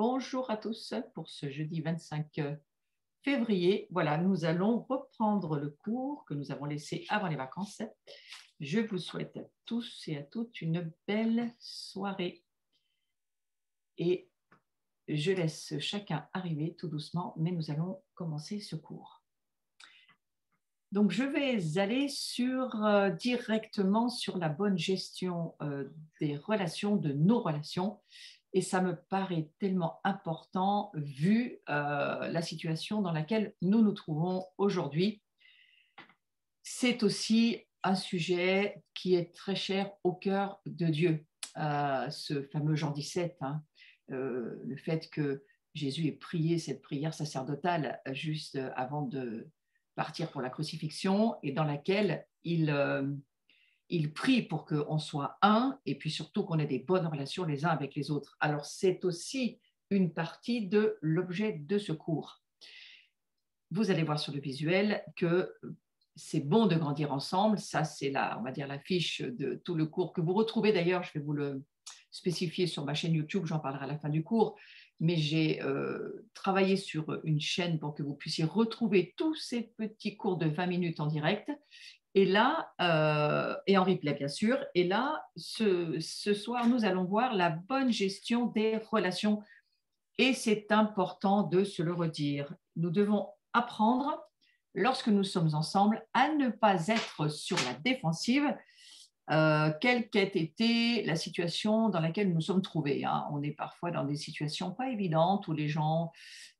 Bonjour à tous pour ce jeudi 25 février. Voilà, nous allons reprendre le cours que nous avons laissé avant les vacances. Je vous souhaite à tous et à toutes une belle soirée. Et je laisse chacun arriver tout doucement, mais nous allons commencer ce cours. Donc, je vais aller directement sur la bonne gestion des relations, de nos relations. Et ça me paraît tellement important vu la situation dans laquelle nous nous trouvons aujourd'hui. C'est aussi un sujet qui est très cher au cœur de Dieu. Ce fameux Jean 17, le fait que Jésus ait prié cette prière sacerdotale juste avant de partir pour la crucifixion et dans laquelle il prie pour qu'on soit un et puis surtout qu'on ait des bonnes relations les uns avec les autres. Alors, c'est aussi une partie de l'objet de ce cours. Vous allez voir sur le visuel que c'est bon de grandir ensemble. Ça, c'est on va dire la fiche de tout le cours que vous retrouvez d'ailleurs. Je vais vous le spécifier sur ma chaîne YouTube. J'en parlerai à la fin du cours. Mais j'ai travaillé sur une chaîne pour que vous puissiez retrouver tous ces petits cours de 20 minutes en direct. Et là, et en replay bien sûr, et là, ce soir, nous allons voir la bonne gestion des relations. Et c'est important de se le redire. Nous devons apprendre, lorsque nous sommes ensemble, à ne pas être sur la défensive, quelle qu'ait été la situation dans laquelle nous nous sommes trouvés. On est parfois dans des situations pas évidentes où les gens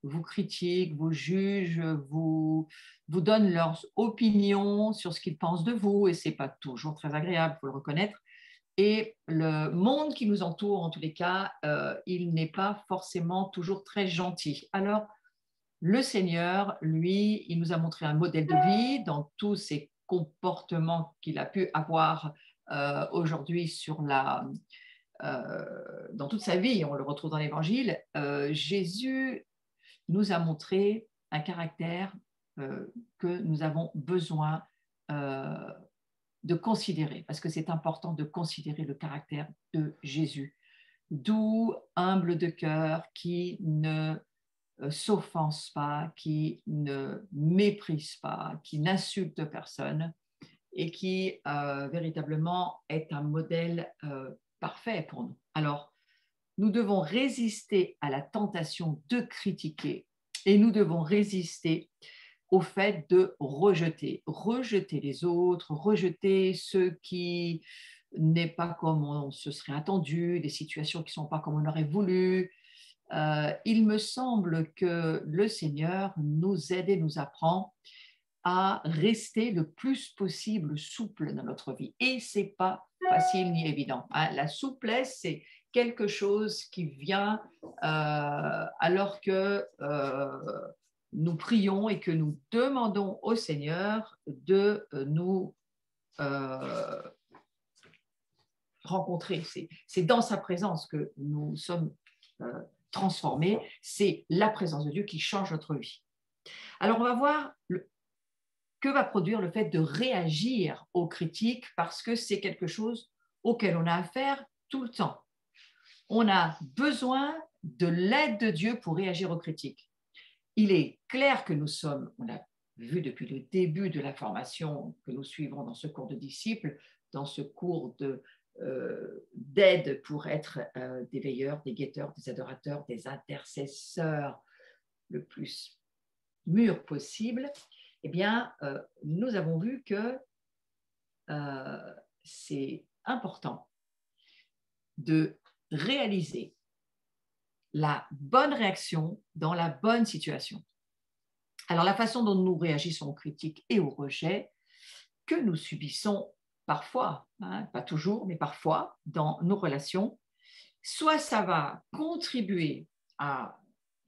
vous critiquent, vous jugent, vous donnent leurs opinions sur ce qu'ils pensent de vous et ce n'est pas toujours très agréable, il faut le reconnaître. Et le monde qui nous entoure, en tous les cas, il n'est pas forcément toujours très gentil. Alors, le Seigneur, lui, il nous a montré un modèle de vie dans tous ces comportements qu'il a pu avoir aujourd'hui dans toute sa vie, on le retrouve dans l'Évangile. Jésus nous a montré un caractère que nous avons besoin de considérer, parce que c'est important de considérer le caractère de Jésus, doux, humble de cœur, qui ne s'offense pas, qui ne méprise pas, qui n'insulte personne et qui véritablement est un modèle parfait pour nous. Alors, nous devons résister à la tentation de critiquer et nous devons résister au fait de rejeter les autres, rejeter ceux qui n'est pas comme on se serait attendu, des situations qui ne sont pas comme on aurait voulu. Il me semble que le Seigneur nous aide et nous apprend à rester le plus possible souple dans notre vie. Et ce n'est pas facile ni évident. La souplesse, c'est quelque chose qui vient alors que nous prions et que nous demandons au Seigneur de nous rencontrer. C'est dans sa présence que nous sommes transformés. C'est la présence de Dieu qui change notre vie. Alors, on va voir que va produire le fait de réagir aux critiques parce que c'est quelque chose auquel on a affaire tout le temps. On a besoin de l'aide de Dieu pour réagir aux critiques. Il est clair que on l'a vu depuis le début de la formation que nous suivons dans ce cours de disciples, dans ce cours d'aide pour être des veilleurs, des guetteurs, des adorateurs, des intercesseurs le plus mûrs possible, eh bien, nous avons vu que c'est important de réaliser la bonne réaction dans la bonne situation. Alors, la façon dont nous réagissons aux critiques et aux rejets que nous subissons parfois, pas toujours, mais parfois, dans nos relations, soit ça va contribuer à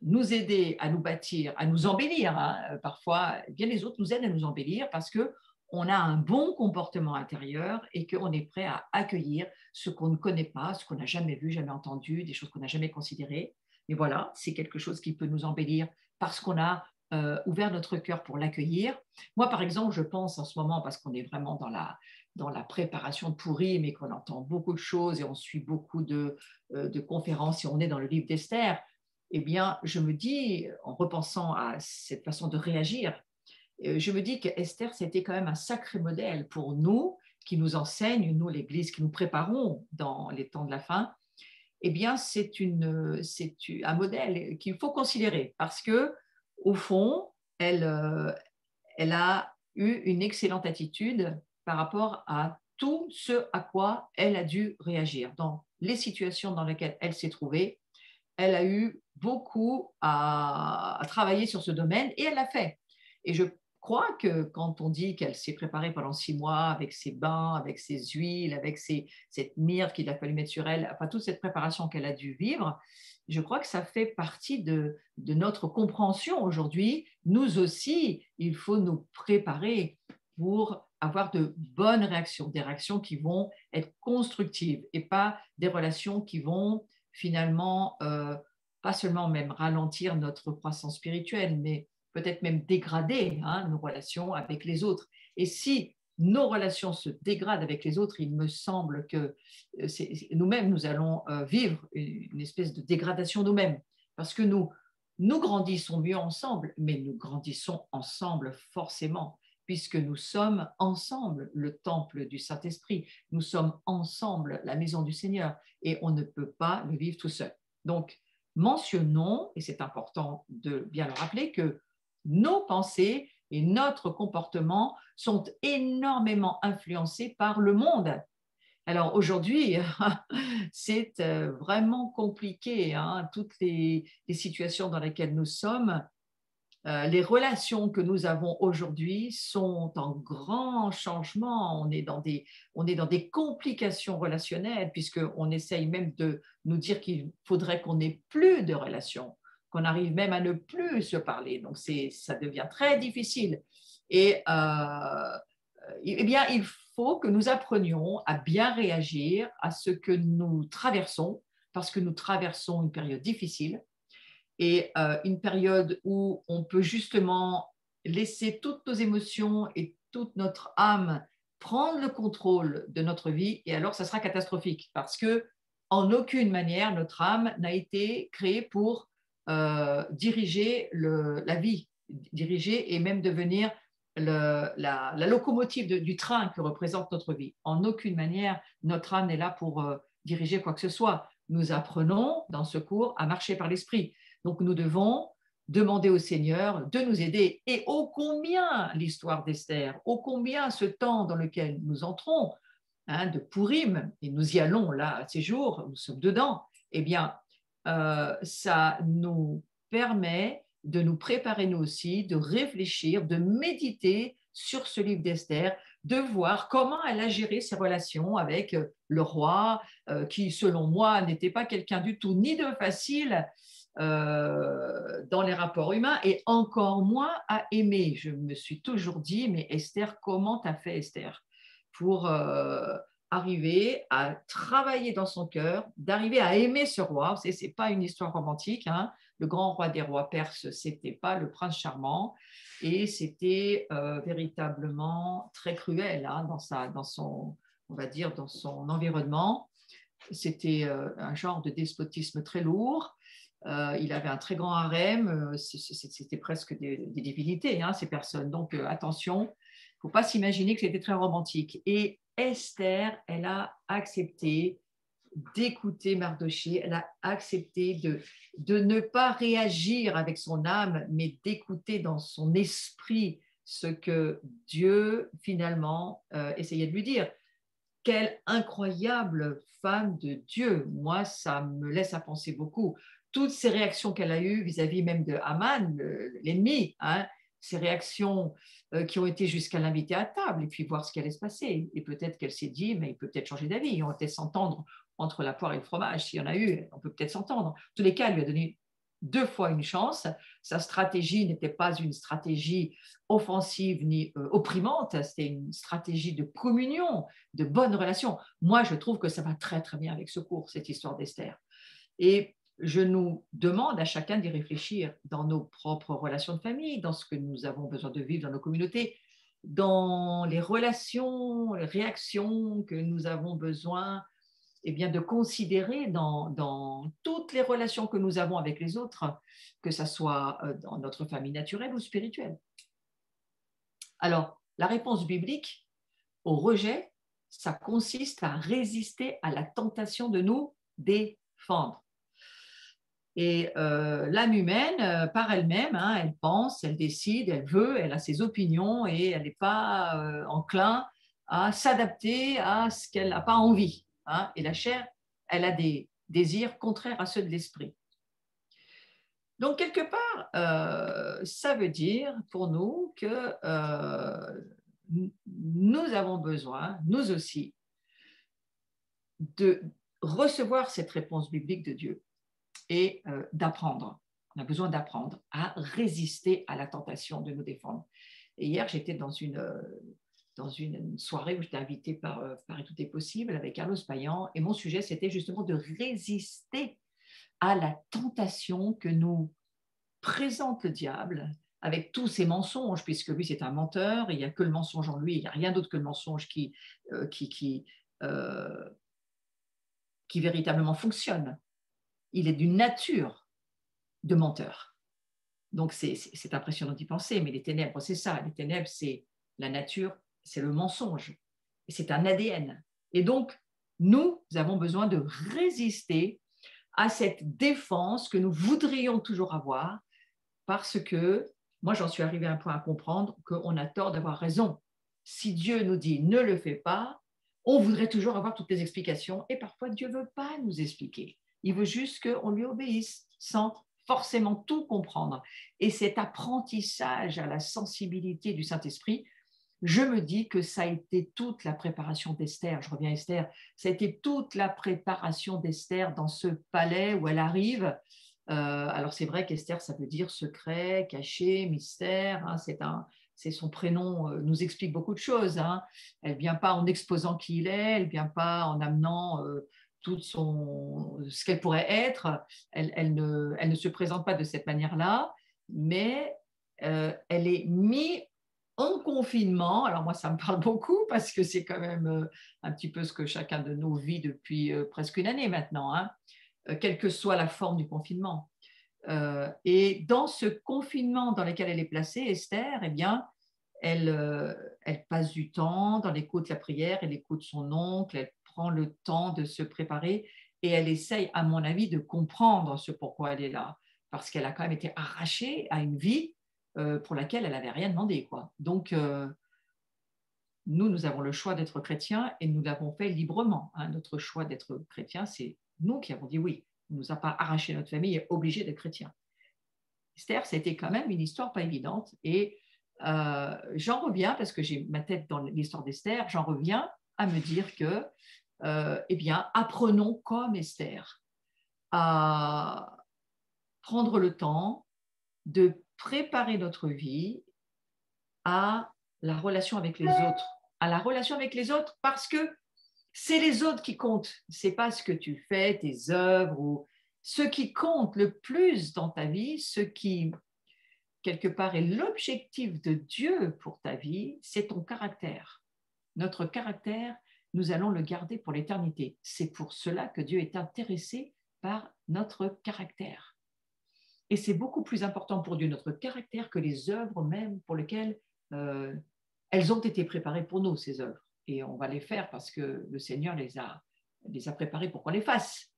nous aider, à nous bâtir, à nous embellir. Parfois, bien les autres nous aident à nous embellir parce qu'on a un bon comportement intérieur et qu'on est prêt à accueillir ce qu'on ne connaît pas, ce qu'on n'a jamais vu, jamais entendu, des choses qu'on n'a jamais considérées. Mais voilà, c'est quelque chose qui peut nous embellir parce qu'on a ouvert notre cœur pour l'accueillir. Moi, par exemple, je pense en ce moment, parce qu'on est vraiment dans la préparation de Pourim et qu'on entend beaucoup de choses et on suit beaucoup de conférences et on est dans le livre d'Esther, eh bien, je me dis, en repensant à cette façon de réagir, je me dis qu'Esther, c'était quand même un sacré modèle pour nous, qui nous enseigne, nous, l'Église, qui nous préparons dans les temps de la fin. Eh bien, c'est un modèle qu'il faut considérer parce que, au fond, elle a eu une excellente attitude par rapport à tout ce à quoi elle a dû réagir. Dans les situations dans lesquelles elle s'est trouvée, elle a eu beaucoup à travailler sur ce domaine et elle l'a fait. Et je crois que quand on dit qu'elle s'est préparée pendant 6 mois avec ses bains, avec ses huiles, avec cette myrrhe qu'il a fallu mettre sur elle, enfin toute cette préparation qu'elle a dû vivre, je crois que ça fait partie de notre compréhension aujourd'hui. Nous aussi, il faut nous préparer pour avoir de bonnes réactions, des réactions qui vont être constructives et pas des relations qui vont finalement pas seulement même ralentir notre croissance spirituelle, mais peut-être même dégrader nos relations avec les autres. Et si nos relations se dégradent avec les autres, il me semble que nous-mêmes, nous allons vivre une espèce de dégradation nous-mêmes, parce que nous grandissons mieux ensemble, mais nous grandissons ensemble forcément, puisque nous sommes ensemble le temple du Saint-Esprit, nous sommes ensemble la maison du Seigneur, et on ne peut pas le vivre tout seul. Donc, mentionnons, et c'est important de bien le rappeler, que nos pensées et notre comportement sont énormément influencés par le monde. Alors aujourd'hui, c'est vraiment compliqué, toutes les situations dans lesquelles nous sommes. Les relations que nous avons aujourd'hui sont en grand changement. On est dans des complications relationnelles, puisqu'on essaye même de nous dire qu'il faudrait qu'on n'ait plus de relations, qu'on arrive même à ne plus se parler. Donc, ça devient très difficile. Et eh bien, il faut que nous apprenions à bien réagir à ce que nous traversons, parce que nous traversons une période difficile et une période où on peut justement laisser toutes nos émotions et toute notre âme prendre le contrôle de notre vie, et alors ça sera catastrophique parce que en aucune manière notre âme n'a été créée pour diriger la vie, diriger et même devenir la locomotive du train que représente notre vie. En aucune manière notre âme n'est là pour diriger quoi que ce soit. Nous apprenons dans ce cours à marcher par l'esprit. Donc, nous devons demander au Seigneur de nous aider. Et ô combien l'histoire d'Esther, ô combien ce temps dans lequel nous entrons, de Pourim, et nous y allons là, ces jours, nous sommes dedans, eh bien, ça nous permet de nous préparer nous aussi, de réfléchir, de méditer sur ce livre d'Esther, de voir comment elle a géré ses relations avec le roi, qui, selon moi, n'était pas quelqu'un du tout, ni de facile, dans les rapports humains et encore moins à aimer. Je me suis toujours dit, mais Esther, comment t'as fait Esther pour arriver à travailler dans son cœur, d'arriver à aimer ce roi. C'est pas une histoire romantique, Le grand roi des rois perses, c'était pas le prince charmant et c'était véritablement très cruel dans son, on va dire, dans son environnement. C'était un genre de despotisme très lourd. Il avait un très grand harem, c'était presque des divinités, ces personnes. Donc, attention, il ne faut pas s'imaginer que c'était très romantique. Et Esther, elle a accepté d'écouter Mardoché, elle a accepté de ne pas réagir avec son âme, mais d'écouter dans son esprit ce que Dieu, finalement, essayait de lui dire. Quelle incroyable femme de Dieu. Moi, ça me laisse à penser beaucoup. Toutes ces réactions qu'elle a eues vis-à-vis même de Haman, l'ennemi, ces réactions qui ont été jusqu'à l'inviter à table et puis voir ce qui allait se passer. Et peut-être qu'elle s'est dit, mais il peut peut-être changer d'avis. On va peut-être s'entendre entre la poire et le fromage. S'il y en a eu, on peut peut-être s'entendre. En tous les cas, elle lui a donné 2 fois une chance. Sa stratégie n'était pas une stratégie offensive ni opprimante, c'était une stratégie de communion, de bonnes relations. Moi, je trouve que ça va très, très bien avec ce cours, cette histoire d'Esther. Et je nous demande à chacun d'y réfléchir dans nos propres relations de famille, dans ce que nous avons besoin de vivre dans nos communautés, dans les relations, les réactions que nous avons besoin eh bien, de considérer dans toutes les relations que nous avons avec les autres, que ce soit dans notre famille naturelle ou spirituelle. Alors, la réponse biblique au rejet, ça consiste à résister à la tentation de nous défendre. Et l'âme humaine, par elle-même, hein, elle pense, elle décide, elle veut, elle a ses opinions et elle n'est pas enclin à s'adapter à ce qu'elle n'a pas envie. Hein. Et la chair, elle a des désirs contraires à ceux de l'esprit. Donc, quelque part, ça veut dire pour nous que nous avons besoin, nous aussi, de recevoir cette réponse biblique de Dieu et d'apprendre. On a besoin d'apprendre à résister à la tentation de nous défendre. Et hier, j'étais dans une soirée où j'étais invitée par Paris Tout est possible avec Carlos Payan et mon sujet, c'était justement de résister à la tentation que nous présente le diable avec tous ses mensonges, puisque lui, c'est un menteur, il n'y a que le mensonge en lui, il n'y a rien d'autre que le mensonge qui véritablement fonctionne. Il est d'une nature de menteur. Donc, c'est impressionnant d'y penser, mais les ténèbres, c'est ça. Les ténèbres, c'est la nature, c'est le mensonge. Et c'est un ADN. Et donc, nous avons besoin de résister à cette défense que nous voudrions toujours avoir, parce que moi, j'en suis arrivée à un point à comprendre qu'on a tort d'avoir raison. Si Dieu nous dit ne le fais pas, on voudrait toujours avoir toutes les explications et parfois Dieu ne veut pas nous expliquer. Il veut juste qu'on lui obéisse sans forcément tout comprendre. Et cet apprentissage à la sensibilité du Saint-Esprit, je me dis que ça a été toute la préparation d'Esther. Je reviens à Esther. Ça a été toute la préparation d'Esther dans ce palais où elle arrive. Alors c'est vrai qu'Esther, ça veut dire secret, caché, mystère. Hein, c'est son prénom nous explique beaucoup de choses. Hein. Elle ne vient pas en exposant qui il est, elle ne vient pas en amenant tout ce qu'elle pourrait être. Elle ne se présente pas de cette manière-là, mais elle est mise en confinement. Alors moi, ça me parle beaucoup parce que c'est quand même un petit peu ce que chacun de nous vit depuis presque une année maintenant. Hein. Quelle que soit la forme du confinement. Et dans ce confinement dans lequel elle est placée, Esther, eh bien, elle passe du temps dans l'écoute de la prière, elle écoute son oncle, elle prend le temps de se préparer et elle essaye, à mon avis, de comprendre ce pourquoi elle est là. Parce qu'elle a quand même été arrachée à une vie pour laquelle elle n'avait rien demandé. Quoi. Donc, nous avons le choix d'être chrétiens et nous l'avons fait librement. Hein. Notre choix d'être chrétien, c'est nous qui avons dit oui. On ne nous a pas arraché notre famille et obligés d'être chrétiens. Esther, c'était quand même une histoire pas évidente. Et j'en reviens, parce que j'ai ma tête dans l'histoire d'Esther, j'en reviens à me dire que, eh bien, apprenons comme Esther à prendre le temps de préparer notre vie à la relation avec les autres. À la relation avec les autres parce que c'est les autres qui comptent. Ce n'est pas ce que tu fais, tes œuvres, ou ce qui compte le plus dans ta vie, ce qui, quelque part, est l'objectif de Dieu pour ta vie, c'est ton caractère. Notre caractère, nous allons le garder pour l'éternité. C'est pour cela que Dieu est intéressé par notre caractère. Et c'est beaucoup plus important pour Dieu, notre caractère, que les œuvres même pour lesquelles elles ont été préparées pour nous, ces œuvres. Et on va les faire parce que le Seigneur les a préparées pour qu'on les fasse.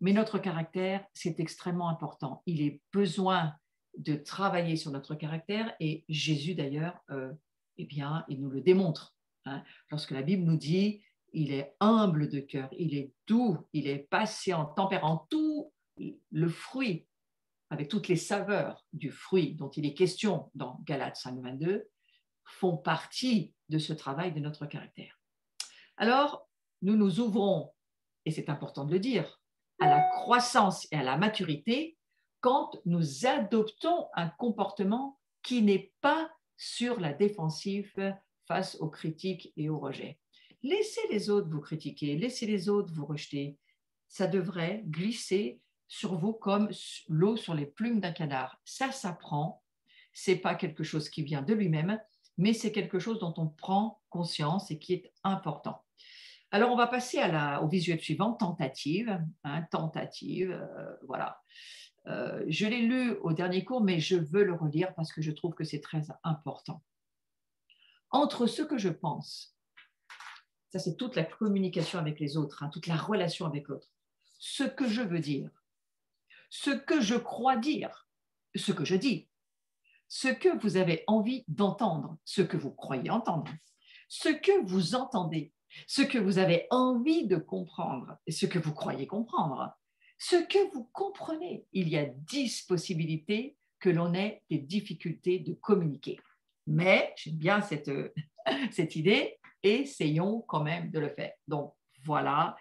Mais notre caractère, c'est extrêmement important. Il est besoin de travailler sur notre caractère et Jésus d'ailleurs, eh bien, il nous le démontre. Hein. Lorsque la Bible nous dit, il est humble de cœur, il est doux, il est patient, tempérant, tout le fruit, avec toutes les saveurs du fruit dont il est question dans Galates 5:22, font partie de ce travail de notre caractère. Alors, nous nous ouvrons, et c'est important de le dire, à la croissance et à la maturité quand nous adoptons un comportement qui n'est pas sur la défensive face aux critiques et aux rejets. Laissez les autres vous critiquer, laissez les autres vous rejeter. Ça devrait glisser sur vous comme l'eau sur les plumes d'un canard. Ça s'apprend. Ce n'est pas quelque chose qui vient de lui-même, mais c'est quelque chose dont on prend conscience et qui est important. Alors, on va passer au visuel suivant, tentative. Hein, tentative, voilà. Je l'ai lu au dernier cours, mais je veux le relire parce que je trouve que c'est très important. Entre ce que je pense, ça c'est toute la communication avec les autres, hein, toute la relation avec l'autre, ce que je veux dire, ce que je crois dire, ce que je dis, ce que vous avez envie d'entendre, ce que vous croyez entendre, ce que vous entendez, ce que vous avez envie de comprendre, et ce que vous croyez comprendre, ce que vous comprenez. Il y a 10 possibilités que l'on ait des difficultés de communiquer. Mais j'aime bien cette idée, essayons quand même de le faire. Donc voilà,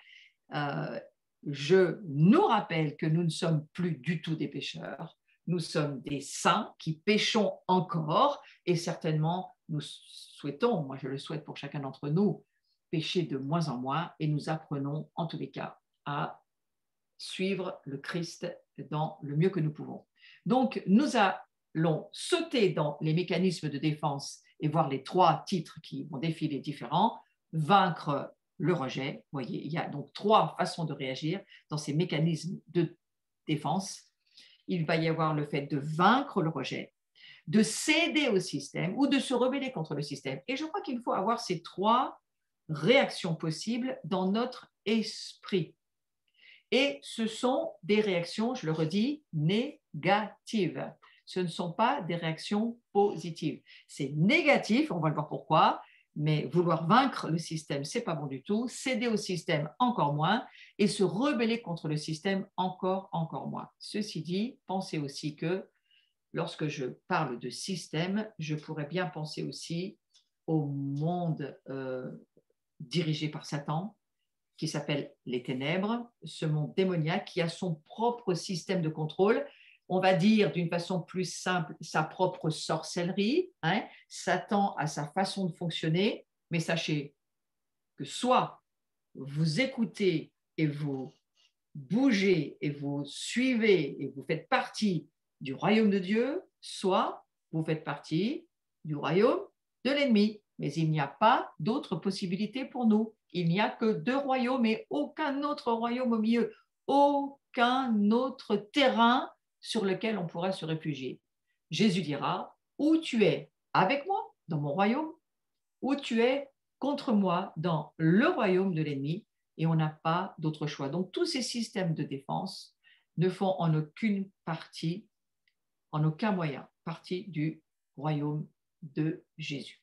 je nous rappelle que nous ne sommes plus du tout des pécheurs, nous sommes des saints qui péchons encore et certainement nous souhaitons, moi je le souhaite pour chacun d'entre nous, pécher de moins en moins et nous apprenons en tous les cas à suivre le Christ dans le mieux que nous pouvons. Donc nous allons sauter dans les mécanismes de défense et voir les 3 titres qui vont défiler différents, vaincre le rejet. Vous voyez, il y a donc 3 façons de réagir dans ces mécanismes de défense. Il va y avoir le fait de vaincre le rejet, de céder au système ou de se rebeller contre le système. Et je crois qu'il faut avoir ces 3 réactions possibles dans notre esprit. Et ce sont des réactions, je le redis, négatives. Ce ne sont pas des réactions positives. C'est négatif, on va le voir pourquoi, mais vouloir vaincre le système, ce n'est pas bon du tout. Céder au système, encore moins. Et se rebeller contre le système, encore moins. Ceci dit, pensez aussi que lorsque je parle de système, je pourrais bien penser aussi au monde dirigé par Satan, qui s'appelle les ténèbres, ce monde démoniaque qui a son propre système de contrôle, on va dire d'une façon plus simple, sa propre sorcellerie. Hein. Satan a sa façon de fonctionner, mais sachez que soit vous écoutez et vous bougez et vous suivez et vous faites partie du royaume de Dieu, soit vous faites partie du royaume de l'ennemi. Mais il n'y a pas d'autre possibilité pour nous. Il n'y a que 2 royaumes et aucun autre royaume au milieu, aucun autre terrain sur lequel on pourrait se réfugier. Jésus dira, ou tu es avec moi dans mon royaume, ou tu es contre moi dans le royaume de l'ennemi, et on n'a pas d'autre choix. Donc tous ces systèmes de défense ne font en aucune partie, en aucun moyen, partie du royaume de Jésus.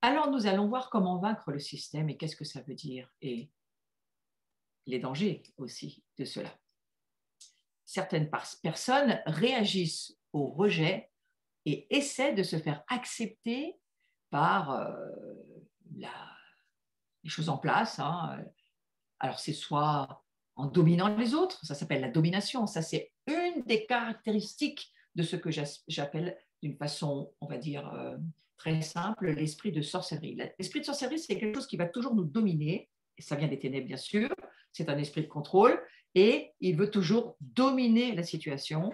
Alors nous allons voir comment vaincre le système et qu'est-ce que ça veut dire et les dangers aussi de cela. Certaines personnes réagissent au rejet et essaient de se faire accepter par les choses en place. Hein. Alors c'est soit en dominant les autres, ça s'appelle la domination, ça c'est une des caractéristiques de ce que j'appelle d'une façon, on va dire, très simple, l'esprit de sorcellerie. L'esprit de sorcellerie, c'est quelque chose qui va toujours nous dominer, et ça vient des ténèbres bien sûr, c'est un esprit de contrôle, et il veut toujours dominer la situation.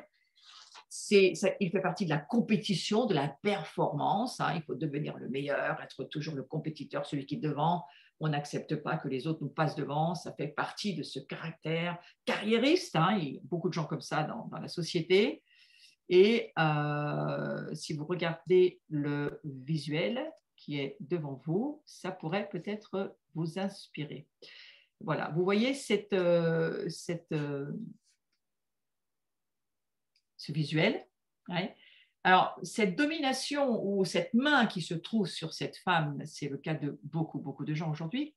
Il fait partie de la compétition, de la performance, hein. Il faut devenir le meilleur, être toujours le compétiteur, celui qui est devant. On n'accepte pas que les autres nous passent devant, ça fait partie de ce caractère carriériste, hein. Il y a beaucoup de gens comme ça dans la société. Et si vous regardez le visuel qui est devant vous, ça pourrait peut-être vous inspirer. Voilà, vous voyez ce visuel. Ouais. Alors, cette domination ou cette main qui se trouve sur cette femme, c'est le cas de beaucoup de gens aujourd'hui.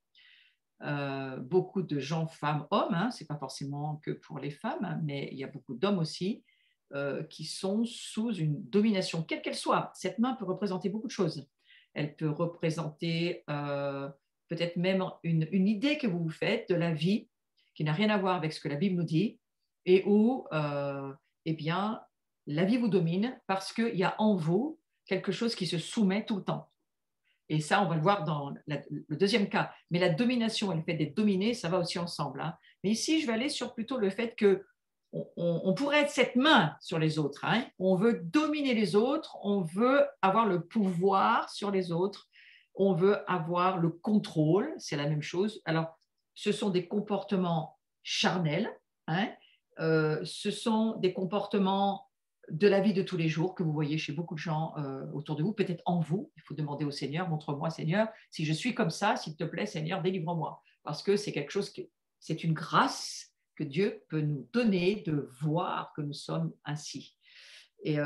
Beaucoup de gens, femmes, hommes, hein, ce n'est pas forcément que pour les femmes, hein, mais il y a beaucoup d'hommes aussi qui sont sous une domination, quelle qu'elle soit. Cette main peut représenter beaucoup de choses. Elle peut représenter peut-être même une idée que vous vous faites de la vie qui n'a rien à voir avec ce que la Bible nous dit et où, eh bien, la vie vous domine parce qu'il y a en vous quelque chose qui se soumet tout le temps. Et ça, on va le voir dans le deuxième cas. Mais la domination et le fait d'être dominé, ça va aussi ensemble. Hein. Mais ici, je vais aller sur plutôt le fait que on pourrait être cette main sur les autres. Hein. On veut dominer les autres, on veut avoir le pouvoir sur les autres, on veut avoir le contrôle, c'est la même chose. Alors, ce sont des comportements charnels, hein. Ce sont des comportements de la vie de tous les jours que vous voyez chez beaucoup de gens autour de vous, peut-être en vous. Il faut demander au Seigneur, montre-moi Seigneur, si je suis comme ça, s'il te plaît Seigneur, délivre-moi. Parce que c'est quelque chose, c'est une grâce que Dieu peut nous donner de voir que nous sommes ainsi. Et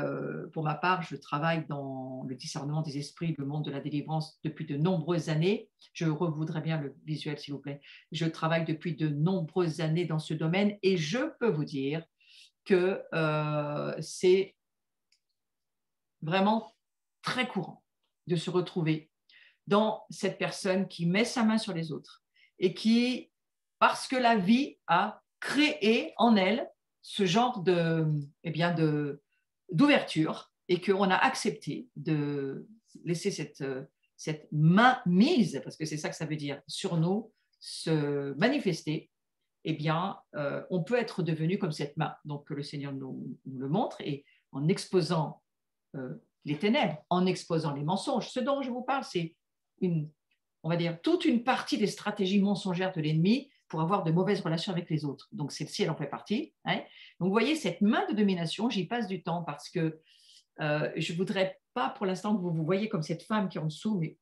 pour ma part, je travaille dans le discernement des esprits, le monde de la délivrance depuis de nombreuses années. Je revoudrais bien le visuel, s'il vous plaît. Je travaille depuis de nombreuses années dans ce domaine et je peux vous dire que c'est vraiment très courant de se retrouver dans cette personne qui met sa main sur les autres et qui, parce que la vie a créé en elle ce genre d'ouverture et qu'on a accepté de laisser cette main mise, parce que c'est ça que ça veut dire, sur nous, se manifester, eh bien, on peut être devenu comme cette main. Donc, le Seigneur nous le montre et en exposant les ténèbres, en exposant les mensonges. Ce dont je vous parle, c'est on va dire, toute une partie des stratégies mensongères de l'ennemi pour avoir de mauvaises relations avec les autres. Donc, celle-ci, elle en fait partie. Hein. Donc, vous voyez, cette main de domination, j'y passe du temps parce que je ne voudrais pas pour l'instant que vous vous voyez comme cette femme qui est en dessous, mais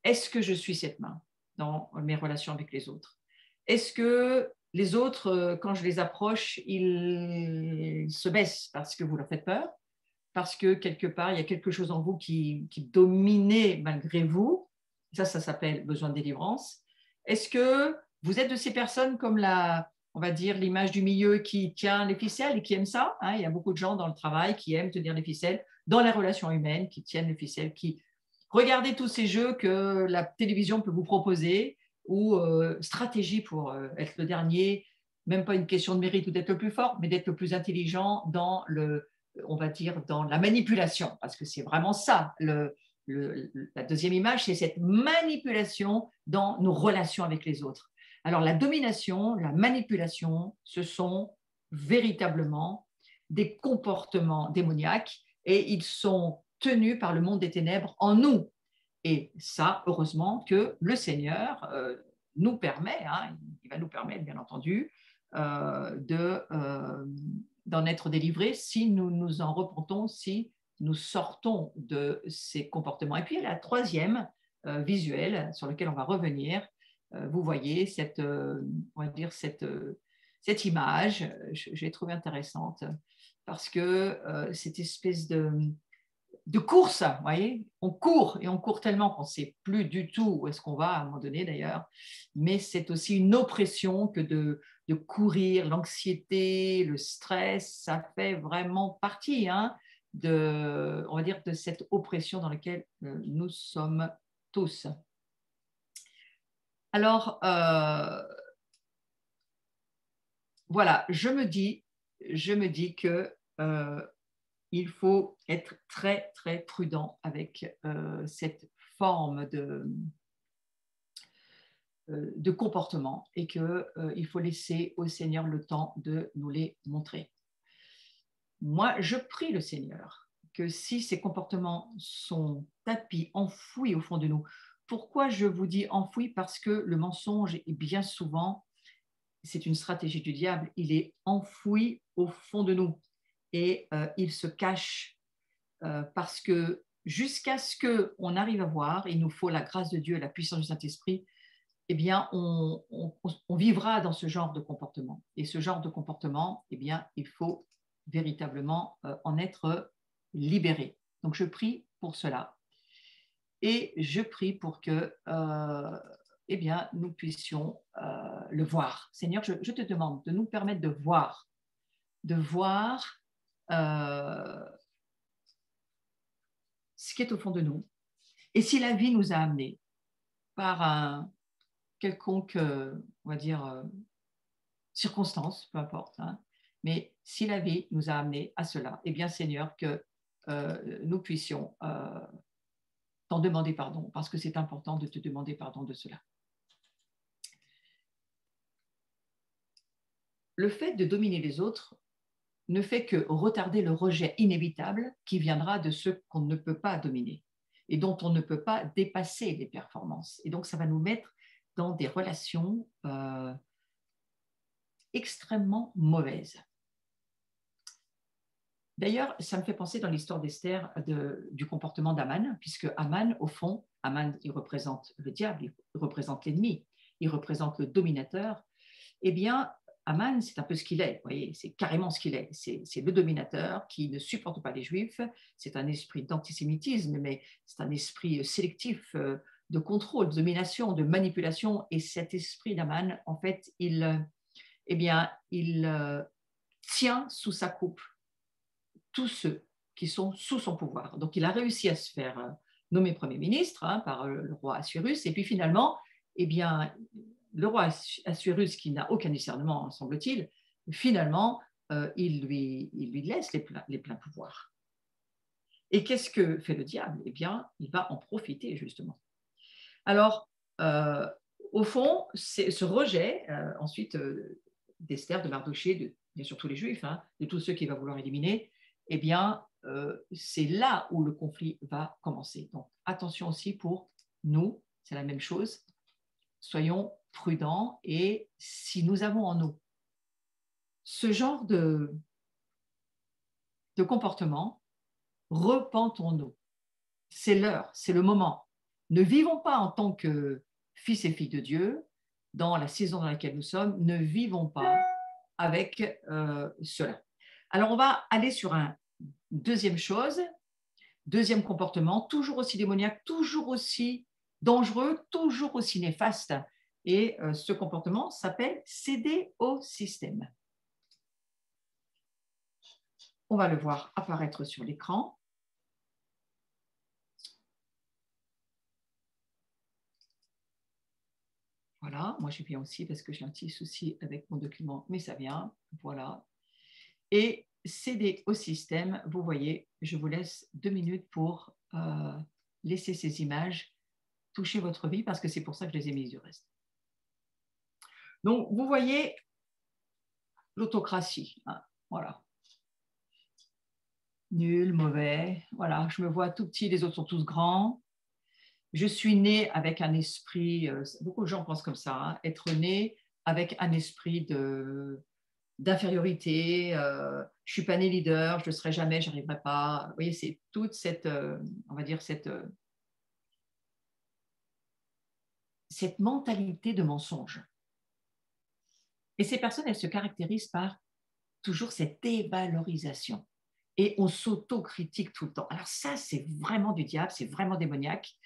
est-ce que je suis cette main dans mes relations avec les autres? Est-ce que les autres, quand je les approche, ils se baissent parce que vous leur faites peur? Parce que quelque part, il y a quelque chose en vous qui dominait malgré vous. Ça s'appelle besoin de délivrance. Est-ce que vous êtes de ces personnes comme on va dire, l'image du milieu qui tient les ficelles et qui aime ça, hein? Il y a beaucoup de gens dans le travail qui aiment tenir les ficelles, dans les relations humaines, qui tiennent les ficelles, qui regardent tous ces jeux que la télévision peut vous proposer ou stratégie pour être le dernier, même pas une question de mérite ou d'être le plus fort, mais d'être le plus intelligent dans on va dire, dans la manipulation, parce que c'est vraiment ça. La deuxième image, c'est cette manipulation dans nos relations avec les autres. Alors, la domination, la manipulation, ce sont véritablement des comportements démoniaques et ils sont tenus par le monde des ténèbres en nous. Et ça, heureusement que le Seigneur nous permet, hein, il va nous permettre, bien entendu, d'en être délivrés si nous nous en repentons, si nous sortons de ces comportements. Et puis, la troisième visuel sur lequel on va revenir, vous voyez on va dire cette image, je l'ai trouvée intéressante parce que cette espèce de course, vous voyez, on court et on court tellement qu'on ne sait plus du tout où est-ce qu'on va à un moment donné d'ailleurs, mais c'est aussi une oppression que de courir, l'anxiété, le stress, ça fait vraiment partie hein, on va dire, de cette oppression dans laquelle nous sommes tous. Alors, voilà, je me dis que il faut être très, très prudent avec cette forme de comportement et qu'il faut laisser au Seigneur le temps de nous les montrer. Moi, je prie le Seigneur que si ces comportements sont tapis, enfouis au fond de nous, pourquoi je vous dis enfouis? Parce que le mensonge est bien souvent, c'est une stratégie du diable, il est enfoui au fond de nous et il se cache parce que jusqu'à ce qu'on arrive à voir, il nous faut la grâce de Dieu et la puissance du Saint-Esprit, eh bien, on vivra dans ce genre de comportement. Et ce genre de comportement, eh bien, il faut véritablement en être libéré. Donc, je prie pour cela. Et je prie pour que eh bien, nous puissions le voir. Seigneur, je te demande de nous permettre de voir ce qui est au fond de nous. Et si la vie nous a amenés par un quelconque, on va dire, circonstance, peu importe, hein, mais si la vie nous a amenés à cela, eh bien, Seigneur, que nous puissions t'en demander pardon, parce que c'est important de te demander pardon de cela. Le fait de dominer les autres, ne fait que retarder le rejet inévitable qui viendra de ce qu'on ne peut pas dominer et dont on ne peut pas dépasser les performances. Et donc, ça va nous mettre dans des relations extrêmement mauvaises. D'ailleurs, ça me fait penser dans l'histoire d'Esther du comportement d'Aman, puisque Aman, au fond, Aman, il représente le diable, il représente l'ennemi, il représente le dominateur. Eh bien, Aman, c'est un peu ce qu'il est, vous voyez, c'est carrément ce qu'il est. C'est le dominateur qui ne supporte pas les Juifs, c'est un esprit d'antisémitisme, mais c'est un esprit sélectif de contrôle, de domination, de manipulation, et cet esprit d'Aman, en fait, il tient sous sa coupe tous ceux qui sont sous son pouvoir. Donc, il a réussi à se faire nommer Premier ministre par le roi Assuérus, et puis finalement, eh bien, le roi Assuérus, qui n'a aucun discernement, semble-t-il, finalement, il lui laisse les pleins pouvoirs. Et qu'est-ce que fait le diable? Eh bien, il va en profiter, justement. Alors, au fond, ce rejet, ensuite, d'Esther, de Mardochée, bien sûr tous les Juifs, de tous ceux qu'il va vouloir éliminer, eh bien, c'est là où le conflit va commencer. Donc, attention aussi pour nous, c'est la même chose. Soyons prudents et si nous avons en nous ce genre de comportement, repentons-nous. C'est l'heure, c'est le moment. Ne vivons pas en tant que fils et filles de Dieu dans la saison dans laquelle nous sommes. Ne vivons pas avec cela. Alors, on va aller sur un deuxième chose, deuxième comportement, toujours aussi démoniaque, toujours aussi dangereux, toujours aussi néfaste. Et ce comportement s'appelle céder au système. On va le voir apparaître sur l'écran. Voilà, moi je viens aussi parce que j'ai un petit souci avec mon document, mais ça vient. Voilà. Et céder au système, vous voyez, je vous laisse 2 minutes pour laisser ces images toucher votre vie parce que c'est pour ça que je les ai mises du reste. Donc, vous voyez l'autocratie. Voilà. Nul, mauvais. Voilà, je me vois tout petit, les autres sont tous grands. Je suis née avec un esprit, beaucoup de gens pensent comme ça, être né avec un esprit d'infériorité, je ne suis pas né leader, je ne le serai jamais, je n'y arriverai pas. Vous voyez, c'est toute cette, on va dire, cette mentalité de mensonge. Et ces personnes, elles se caractérisent par toujours cette dévalorisation. Et on s'autocritique tout le temps. Alors ça, c'est vraiment du diable, c'est vraiment démoniaque.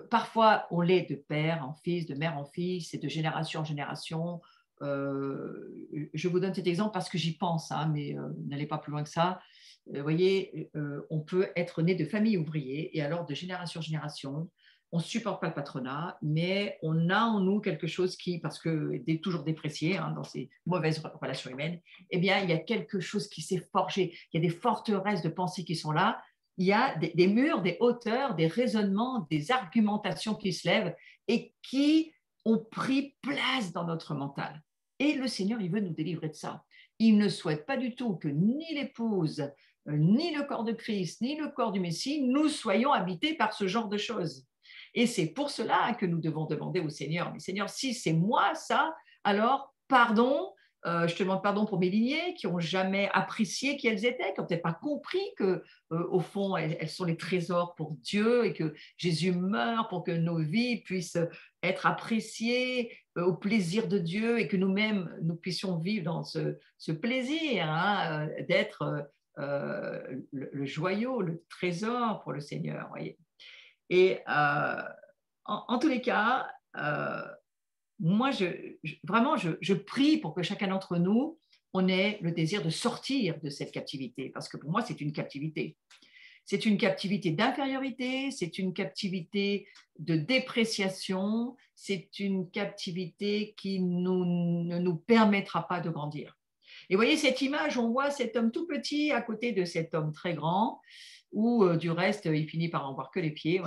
Parfois, on l'est de père en fils, de mère en fils, et de génération en génération. Je vous donne cet exemple parce que j'y pense, mais n'allez pas plus loin que ça. Vous voyez, on peut être né de famille ouvrière et alors de génération en génération, on ne supporte pas le patronat, mais on a en nous quelque chose qui, parce que est toujours déprécié dans ces mauvaises relations humaines, eh bien, il y a quelque chose qui s'est forgé. Il y a des forteresses de pensée qui sont là. Il y a des murs, des hauteurs, des raisonnements, des argumentations qui se lèvent et qui ont pris place dans notre mental. Et le Seigneur, il veut nous délivrer de ça. Il ne souhaite pas du tout que ni l'épouse, ni le corps de Christ, ni le corps du Messie, nous soyons habités par ce genre de choses. Et c'est pour cela que nous devons demander au Seigneur, mais Seigneur, si c'est moi ça, alors pardon, je te demande pardon pour mes lignées qui n'ont jamais apprécié qui elles étaient, qui n'ont peut-être pas compris que, au fond, elles sont les trésors pour Dieu et que Jésus meurt pour que nos vies puissent être appréciées au plaisir de Dieu et que nous-mêmes, nous puissions vivre dans ce plaisir d'être le joyau, le trésor pour le Seigneur. Voyez. Et en tous les cas, moi, vraiment, je prie pour que chacun d'entre nous, on ait le désir de sortir de cette captivité, parce que pour moi, c'est une captivité. C'est une captivité d'infériorité, c'est une captivité de dépréciation, c'est une captivité qui ne nous permettra pas de grandir. Et vous voyez cette image, on voit cet homme tout petit à côté de cet homme très grand, où du reste, il finit par en voir que les pieds.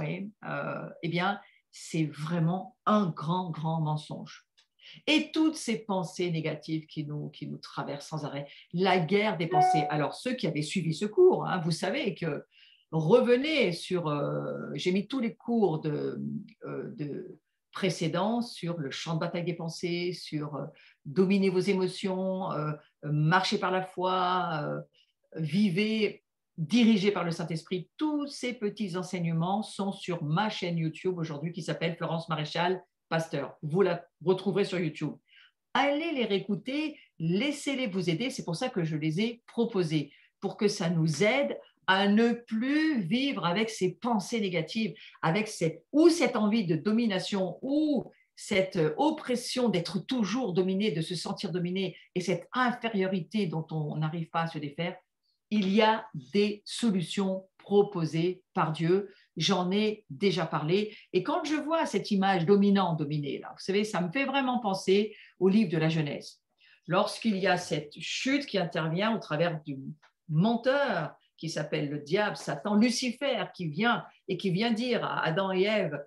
Eh bien, c'est vraiment un grand, grand mensonge. Et toutes ces pensées négatives qui nous traversent sans arrêt, la guerre des pensées. Alors, ceux qui avaient suivi ce cours, hein, vous savez que revenez sur, j'ai mis tous les cours de précédents sur le champ de bataille des pensées, sur dominer vos émotions, marcher par la foi, vivez dirigé par le Saint-Esprit. Tous ces petits enseignements sont sur ma chaîne YouTube aujourd'hui qui s'appelle Florence Maréchal Pasteur. Vous la retrouverez sur YouTube. Allez les réécouter, laissez-les vous aider. C'est pour ça que je les ai proposés, pour que ça nous aide à ne plus vivre avec ces pensées négatives, avec cette envie de domination, ou cette oppression d'être toujours dominé, de se sentir dominé, et cette infériorité dont on n'arrive pas à se défaire. Il y a des solutions proposées par Dieu. J'en ai déjà parlé. Et quand je vois cette image dominant-dominé, là, vous savez, ça me fait vraiment penser au livre de la Genèse. Lorsqu'il y a cette chute qui intervient au travers du menteur qui s'appelle le diable, Satan, Lucifer, qui vient dire à Adam et Ève,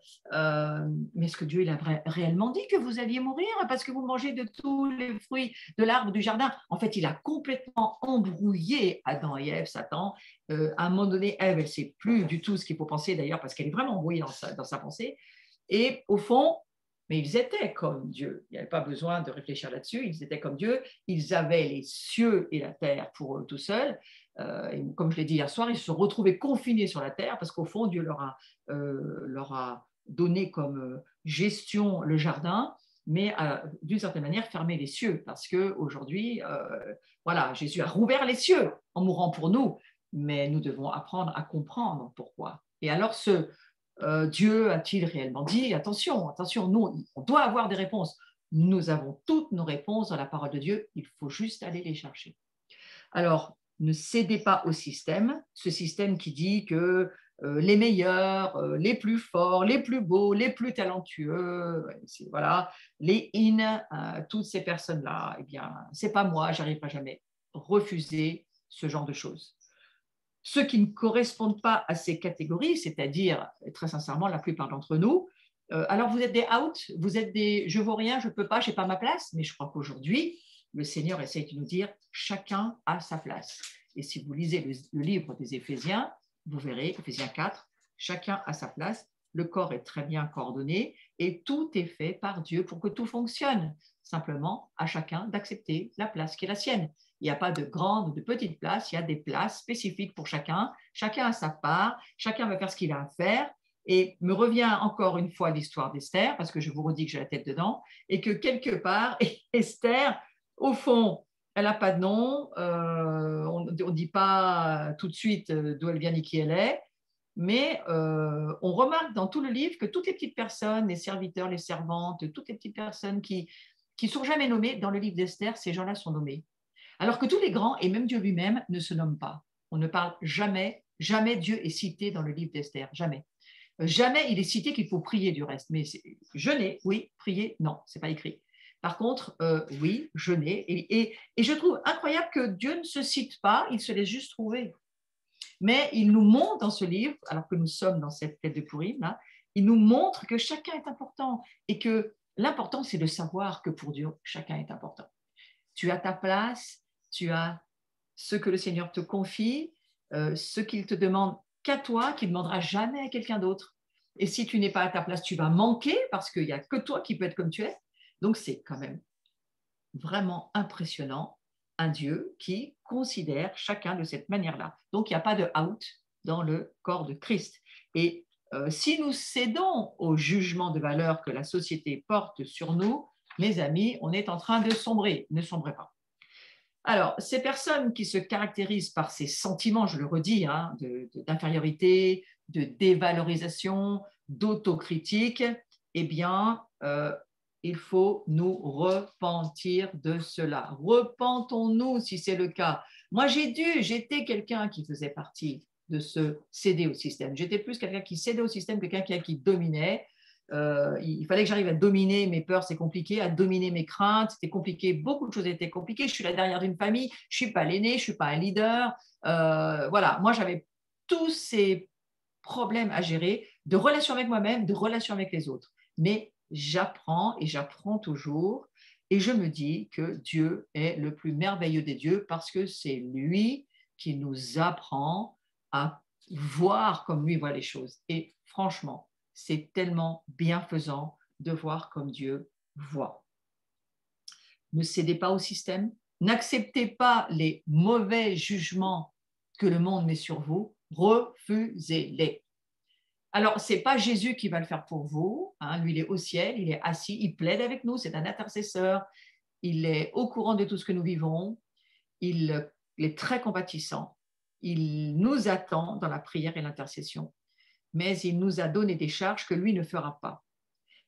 mais est-ce que Dieu il a réellement dit que vous alliez mourir parce que vous mangez de tous les fruits de l'arbre du jardin? En fait, il a complètement embrouillé Adam et Ève, Satan. À un moment donné, Ève, elle ne sait plus du tout ce qu'il faut penser d'ailleurs, parce qu'elle est vraiment embrouillée dans sa pensée. Et au fond, mais ils étaient comme Dieu. Il n'y avait pas besoin de réfléchir là-dessus. Ils étaient comme Dieu. Ils avaient les cieux et la terre pour eux tout seuls. Et comme je l'ai dit hier soir, ils se retrouvaient confinés sur la terre parce qu'au fond, Dieu leur a donné comme gestion le jardin, mais d'une certaine manière fermé les cieux, parce qu'aujourd'hui, voilà, Jésus a rouvert les cieux en mourant pour nous, mais nous devons apprendre à comprendre pourquoi. Et alors, Dieu a-t-il réellement dit? Attention, attention, nous, on doit avoir des réponses. Nous avons toutes nos réponses dans la parole de Dieu, il faut juste aller les chercher. Alors, ne cédez pas au système, ce système qui dit que les meilleurs, les plus forts, les plus beaux, les plus talentueux, voilà, les toutes ces personnes-là, eh bien, c'est pas moi, j'y arriverai jamais. Refusez ce genre de choses. Ceux qui ne correspondent pas à ces catégories, c'est-à-dire, très sincèrement, la plupart d'entre nous, alors vous êtes des out, vous êtes des je vaux rien, je ne peux pas, je n'ai pas ma place, mais je crois qu'aujourd'hui, le Seigneur essaie de nous dire chacun a sa place. Et si vous lisez le livre des Éphésiens, vous verrez, Éphésiens 4, chacun a sa place, le corps est très bien coordonné et tout est fait par Dieu pour que tout fonctionne. Simplement, à chacun d'accepter la place qui est la sienne. Il n'y a pas de grande ou de petite place, il y a des places spécifiques pour chacun. Chacun a sa part, chacun va faire ce qu'il a à faire. Et me revient encore une fois l'histoire d'Esther, parce que je vous redis que j'ai la tête dedans, et que quelque part, Esther, au fond, elle n'a pas de nom, on ne dit pas tout de suite d'où elle vient ni qui elle est, mais on remarque dans tout le livre que toutes les petites personnes, les serviteurs, les servantes, toutes les petites personnes qui ne sont jamais nommées, dans le livre d'Esther, ces gens-là sont nommés. Alors que tous les grands, et même Dieu lui-même, ne se nomment pas. On ne parle jamais, jamais Dieu est cité dans le livre d'Esther, jamais. Jamais il est cité qu'il faut prier du reste. Mais jeûner, oui, prier, non, c'est pas écrit. Par contre, oui, jeûner. Et je trouve incroyable que Dieu ne se cite pas, il se laisse juste trouver. Mais il nous montre dans ce livre, alors que nous sommes dans cette fête de Pourim, là, il nous montre que chacun est important et que l'important, c'est de savoir que pour Dieu, chacun est important. Tu as ta place, tu as ce que le Seigneur te confie, ce qu'il te demande qu'à toi, qu'il ne demandera jamais à quelqu'un d'autre. Et si tu n'es pas à ta place, tu vas manquer parce qu'il n'y a que toi qui peux être comme tu es. Donc, c'est quand même vraiment impressionnant, un Dieu qui considère chacun de cette manière-là. Donc, il n'y a pas de out dans le corps de Christ. Et si nous cédons au jugement de valeur que la société porte sur nous, mes amis, on est en train de sombrer. Ne sombrez pas. Alors, ces personnes qui se caractérisent par ces sentiments, je le redis, hein, d'infériorité, de dévalorisation, d'autocritique, eh bien, il faut nous repentir de cela. Repentons-nous si c'est le cas. Moi, j'étais quelqu'un qui faisait partie de ce céder au système. J'étais plus quelqu'un qui cédait au système que quelqu'un qui dominait. Il fallait que j'arrive à dominer mes peurs, c'est compliqué, à dominer mes craintes, c'était compliqué, beaucoup de choses étaient compliquées. Je suis là derrière d'une famille, je ne suis pas l'aîné, je ne suis pas un leader. Voilà, moi j'avais tous ces problèmes à gérer, de relation avec moi-même, de relation avec les autres. Mais j'apprends et j'apprends toujours. Et je me dis que Dieu est le plus merveilleux des dieux parce que c'est lui qui nous apprend à voir comme lui voit les choses. Et franchement, c'est tellement bienfaisant de voir comme Dieu voit. Ne cédez pas au système, n'acceptez pas les mauvais jugements que le monde met sur vous, refusez-les. Alors, ce n'est pas Jésus qui va le faire pour vous, hein. Lui, il est au ciel, il est assis, il plaide avec nous, c'est un intercesseur, il est au courant de tout ce que nous vivons, il est très compatissant, il nous attend dans la prière et l'intercession, mais il nous a donné des charges que lui ne fera pas.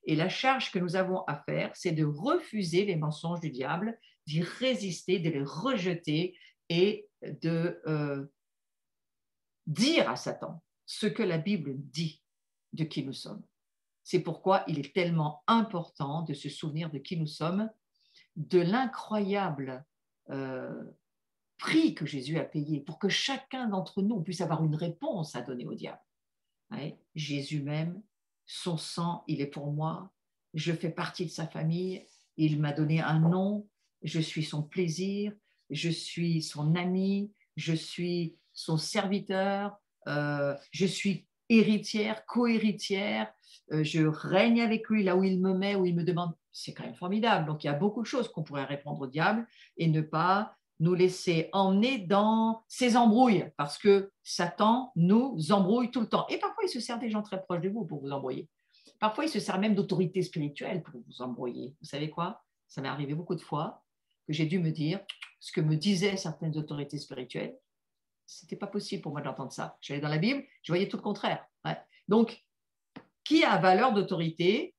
Et la charge que nous avons à faire, c'est de refuser les mensonges du diable, d'y résister, de les rejeter et de dire à Satan ce que la Bible dit de qui nous sommes. C'est pourquoi il est tellement important de se souvenir de qui nous sommes, de l'incroyable prix que Jésus a payé pour que chacun d'entre nous puisse avoir une réponse à donner au diable. Ouais, Jésus même, son sang, il est pour moi, je fais partie de sa famille, il m'a donné un nom, je suis son plaisir, je suis son ami, je suis son serviteur, je suis héritière, co-héritière, je règne avec lui là où il me met, où il me demande. C'est quand même formidable. Donc il y a beaucoup de choses qu'on pourrait répondre au diable et ne pas nous laisser emmener dans ces embrouilles, parce que Satan nous embrouille tout le temps. Et parfois, il se sert des gens très proches de vous pour vous embrouiller. Parfois, il se sert même d'autorité spirituelle pour vous embrouiller. Vous savez quoi? Ça m'est arrivé beaucoup de fois que j'ai dû me dire ce que me disaient certaines autorités spirituelles. C'était pas possible pour moi d'entendre ça. J'allais dans la Bible, je voyais tout le contraire. Ouais. Donc, qui a valeur d'autorité?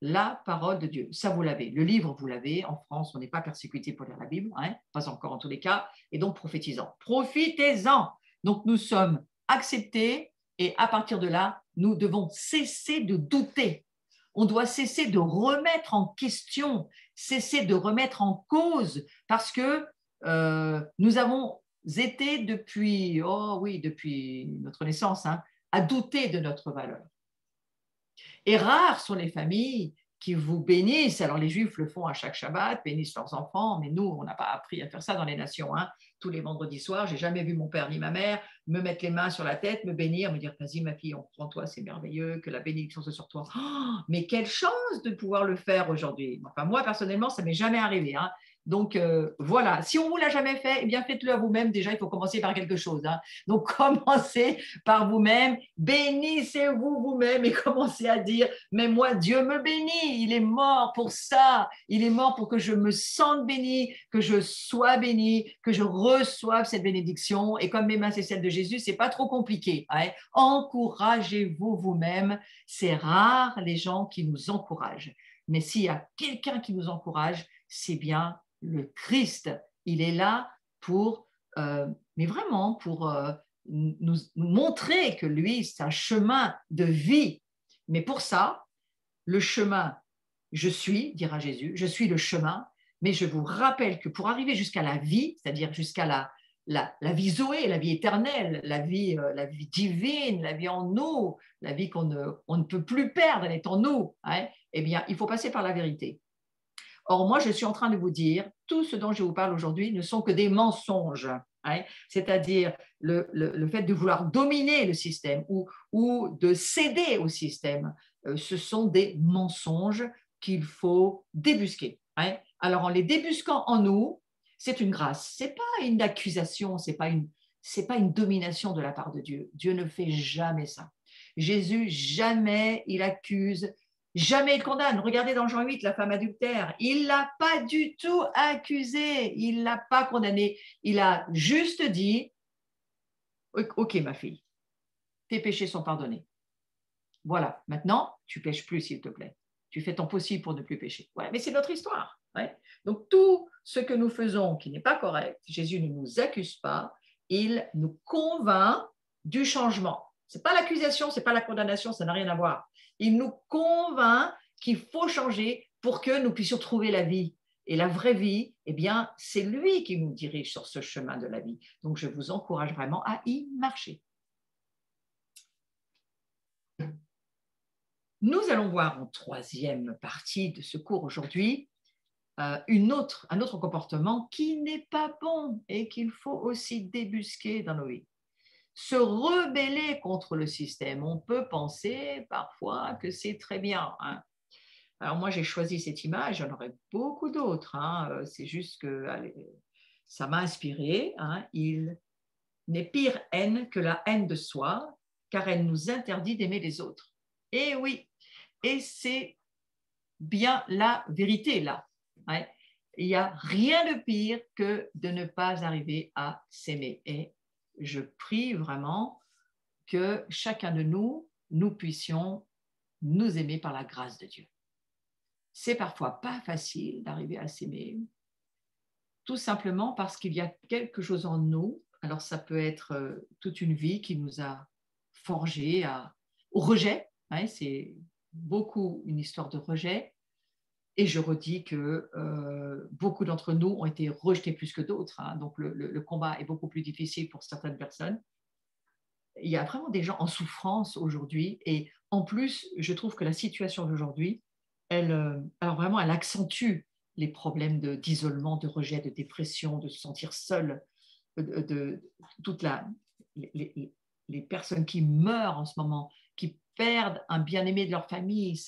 La parole de Dieu. Ça, vous l'avez. Le livre, vous l'avez. En France, on n'est pas persécuté pour lire la Bible, hein, pas encore en tous les cas. Et donc, prophétisant. Profitez-en. Donc, nous sommes acceptés et à partir de là, nous devons cesser de douter. On doit cesser de remettre en question, cesser de remettre en cause parce que nous avons été depuis, oh oui, depuis notre naissance, hein, à douter de notre valeur. Et rares sont les familles qui vous bénissent. Alors les Juifs le font à chaque Shabbat, bénissent leurs enfants, mais nous, on n'a pas appris à faire ça dans les nations. Hein. Tous les vendredis soirs, j'ai jamais vu mon père ni ma mère me mettre les mains sur la tête, me bénir, me dire vas-y ma fille, on prend toi, c'est merveilleux, que la bénédiction soit sur toi. Oh, mais quelle chance de pouvoir le faire aujourd'hui. Enfin moi personnellement, ça m'est jamais arrivé. Hein. Donc voilà, si on ne vous l'a jamais fait, eh bien faites-le à vous-même. Déjà, il faut commencer par quelque chose. Hein. Donc commencez par vous-même, bénissez-vous vous-même et commencez à dire, mais moi, Dieu me bénit, il est mort pour ça, il est mort pour que je me sente béni, que je sois béni, que je reçoive cette bénédiction. Et comme mes mains, c'est celle de Jésus, c'est pas trop compliqué. Hein. Encouragez-vous vous-même. C'est rare les gens qui nous encouragent. Mais s'il y a quelqu'un qui nous encourage, c'est bien le Christ. Il est là pour, mais vraiment pour nous montrer que lui, c'est un chemin de vie. Mais pour ça, le chemin, je suis, dira Jésus, je suis le chemin, mais je vous rappelle que pour arriver jusqu'à la vie, c'est-à-dire jusqu'à la vie Zoé, la vie éternelle, la vie divine, la vie en nous, la vie qu'on ne peut plus perdre, elle est en nous, hein, eh bien, il faut passer par la vérité. Or, moi, je suis en train de vous dire, tout ce dont je vous parle aujourd'hui ne sont que des mensonges. Hein, c'est-à-dire le fait de vouloir dominer le système ou de céder au système. Ce sont des mensonges qu'il faut débusquer. Hein. Alors, en les débusquant en nous, c'est une grâce. Ce n'est pas une accusation, ce n'est pas une domination de la part de Dieu. Dieu ne fait jamais ça. Jésus, jamais il accuse. Jamais il condamne. Regardez dans Jean 8, la femme adultère. Il ne l'a pas du tout accusée. Il ne l'a pas condamnée. Il a juste dit, ok ma fille, tes péchés sont pardonnés. Voilà, maintenant, tu ne pêches plus s'il te plaît. Tu fais ton possible pour ne plus pécher. Ouais, mais c'est notre histoire. Ouais. Donc tout ce que nous faisons qui n'est pas correct, Jésus ne nous accuse pas. Il nous convainc du changement. Ce n'est pas l'accusation, ce n'est pas la condamnation, ça n'a rien à voir. Il nous convainc qu'il faut changer pour que nous puissions trouver la vie. Et la vraie vie, eh bien, c'est lui qui nous dirige sur ce chemin de la vie. Donc, je vous encourage vraiment à y marcher. Nous allons voir en troisième partie de ce cours aujourd'hui un autre comportement qui n'est pas bon et qu'il faut aussi débusquer dans nos vies. Se rebeller contre le système. On peut penser parfois que c'est très bien, hein. Alors moi, j'ai choisi cette image, j'en aurais beaucoup d'autres, hein. C'est juste que allez, ça m'a inspiré, hein. Il n'est pire haine que la haine de soi, car elle nous interdit d'aimer les autres. Et oui, et c'est bien la vérité là, hein. Il n'y a rien de pire que de ne pas arriver à s'aimer. Et je prie vraiment que chacun de nous, nous puissions nous aimer par la grâce de Dieu. C'est parfois pas facile d'arriver à s'aimer, tout simplement parce qu'il y a quelque chose en nous. Alors ça peut être toute une vie qui nous a forgé au rejet, hein, c'est beaucoup une histoire de rejet. Et je redis que beaucoup d'entre nous ont été rejetés plus que d'autres, hein, donc le combat est beaucoup plus difficile pour certaines personnes. Il y a vraiment des gens en souffrance aujourd'hui et en plus, je trouve que la situation d'aujourd'hui, alors vraiment, elle accentue les problèmes d'isolement, de rejet, de dépression, de se sentir seul, toute les personnes qui meurent en ce moment, qui perdent un bien-aimé de leur famille.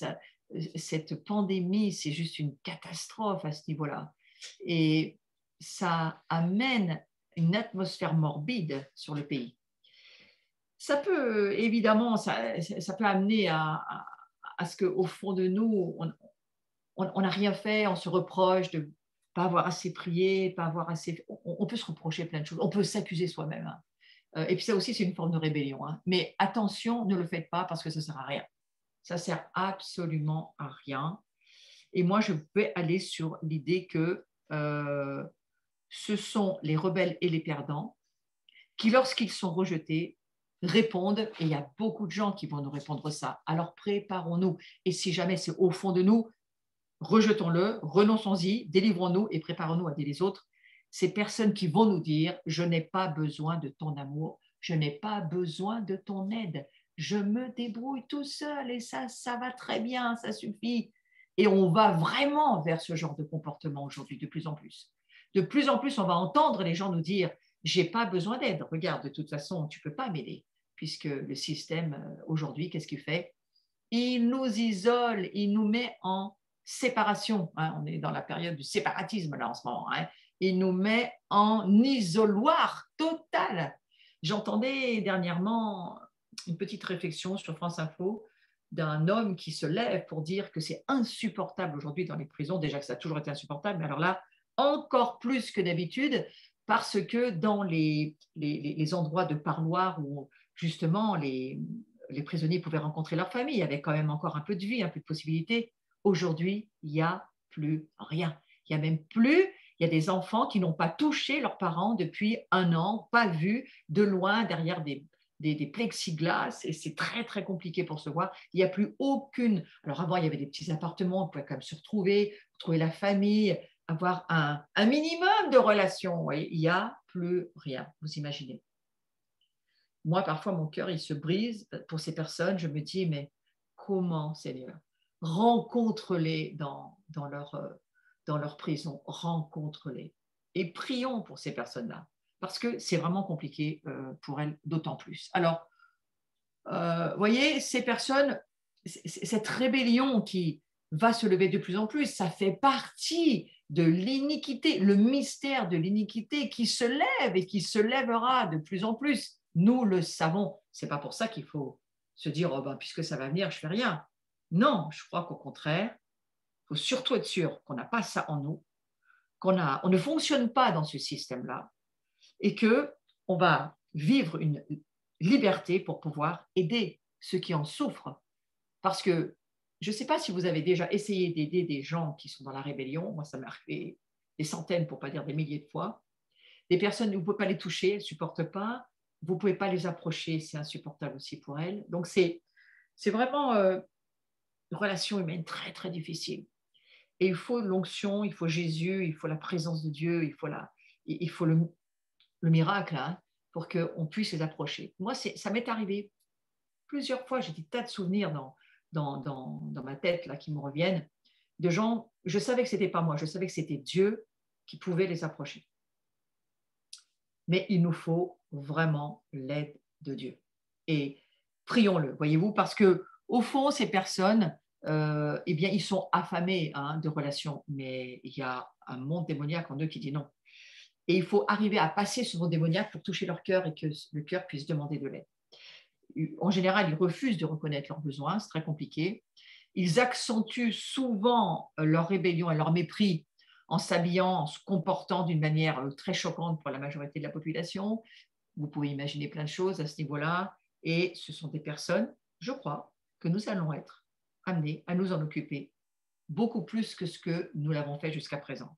Cette pandémie, c'est juste une catastrophe à ce niveau-là. Et ça amène une atmosphère morbide sur le pays. Ça peut, évidemment, ça peut amener à ce qu'au fond de nous, on n'a rien fait, on se reproche de ne pas avoir assez prié, pas avoir assez. On peut se reprocher plein de choses, on peut s'accuser soi-même, hein. Et puis ça aussi, c'est une forme de rébellion, hein. Mais attention, ne le faites pas parce que ça ne sert à rien. Ça ne sert absolument à rien. Et moi, je vais aller sur l'idée que ce sont les rebelles et les perdants qui, lorsqu'ils sont rejetés, répondent, et il y a beaucoup de gens qui vont nous répondre ça. Alors préparons-nous. Et si jamais c'est au fond de nous, rejetons-le, renonçons-y, délivrons-nous et préparons-nous à aider les autres. Ces personnes qui vont nous dire, je n'ai pas besoin de ton amour, je n'ai pas besoin de ton aide, je me débrouille tout seul et ça va très bien, ça suffit. Et on va vraiment vers ce genre de comportement aujourd'hui, de plus en plus. De plus en plus, on va entendre les gens nous dire, j'ai pas besoin d'aide, regarde, de toute façon, tu peux pas m'aider, puisque le système, aujourd'hui, qu'est-ce qu'il fait? Il nous isole, il nous met en séparation, hein. On est dans la période du séparatisme là en ce moment, hein. Il nous met en isoloir total. J'entendais dernièrement une petite réflexion sur France Info d'un homme qui se lève pour dire que c'est insupportable aujourd'hui dans les prisons, déjà que ça a toujours été insupportable, mais alors là, encore plus que d'habitude, parce que dans les endroits de parloir où justement les prisonniers pouvaient rencontrer leur famille, il y avait quand même encore un peu de vie, un peu de possibilités. Aujourd'hui, il n'y a plus rien. Il n'y a même plus, il y a des enfants qui n'ont pas touché leurs parents depuis 1 an, pas vus de loin derrière des plexiglas, et c'est très, très compliqué pour se voir. Il n'y a plus aucune. Alors avant, il y avait des petits appartements, on pouvait quand même se retrouver la famille, avoir un minimum de relations. Vous voyez, il n'y a plus rien, vous imaginez. Moi, parfois, mon cœur, il se brise pour ces personnes. Je me dis, mais comment, Seigneur? Rencontre-les dans leur prison, rencontre-les. Et prions pour ces personnes-là, parce que c'est vraiment compliqué pour elles, d'autant plus. Alors, vous voyez, ces personnes, cette rébellion qui va se lever de plus en plus, ça fait partie de l'iniquité, le mystère de l'iniquité qui se lève et qui se lèvera de plus en plus. Nous le savons. C'est pas pour ça qu'il faut se dire, oh ben, puisque ça va venir, je fais rien. Non, je crois qu'au contraire, il faut surtout être sûr qu'on n'a pas ça en nous, on ne fonctionne pas dans ce système-là et qu'on va vivre une liberté pour pouvoir aider ceux qui en souffrent. Parce que je ne sais pas si vous avez déjà essayé d'aider des gens qui sont dans la rébellion. Moi, ça m'est arrivé des centaines, pour ne pas dire des milliers de fois. Des personnes, vous ne pouvez pas les toucher, elles ne supportent pas. Vous ne pouvez pas les approcher, c'est insupportable aussi pour elles. Donc, c'est vraiment une relation humaine très, très difficile. Et il faut l'onction, il faut Jésus, il faut la présence de Dieu, il faut le miracle, hein, pour qu'on puisse les approcher. Moi, ça m'est arrivé plusieurs fois, j'ai des tas de souvenirs dans ma tête là, qui me reviennent. de gens, je savais que ce n'était pas moi, je savais que c'était Dieu qui pouvait les approcher. Mais il nous faut vraiment l'aide de Dieu. Et prions-le, voyez-vous, parce que au fond, ces personnes, eh bien, ils sont affamés hein, de relations, mais il y a un monde démoniaque en eux qui dit non. Et il faut arriver à passer ce monde démoniaque pour toucher leur cœur et que le cœur puisse demander de l'aide. En général, ils refusent de reconnaître leurs besoins, c'est très compliqué. Ils accentuent souvent leur rébellion et leur mépris en s'habillant, en se comportant d'une manière très choquante pour la majorité de la population. Vous pouvez imaginer plein de choses à ce niveau-là. Et ce sont des personnes, je crois, que nous allons être amenés à nous en occuper beaucoup plus que ce que nous l'avons fait jusqu'à présent.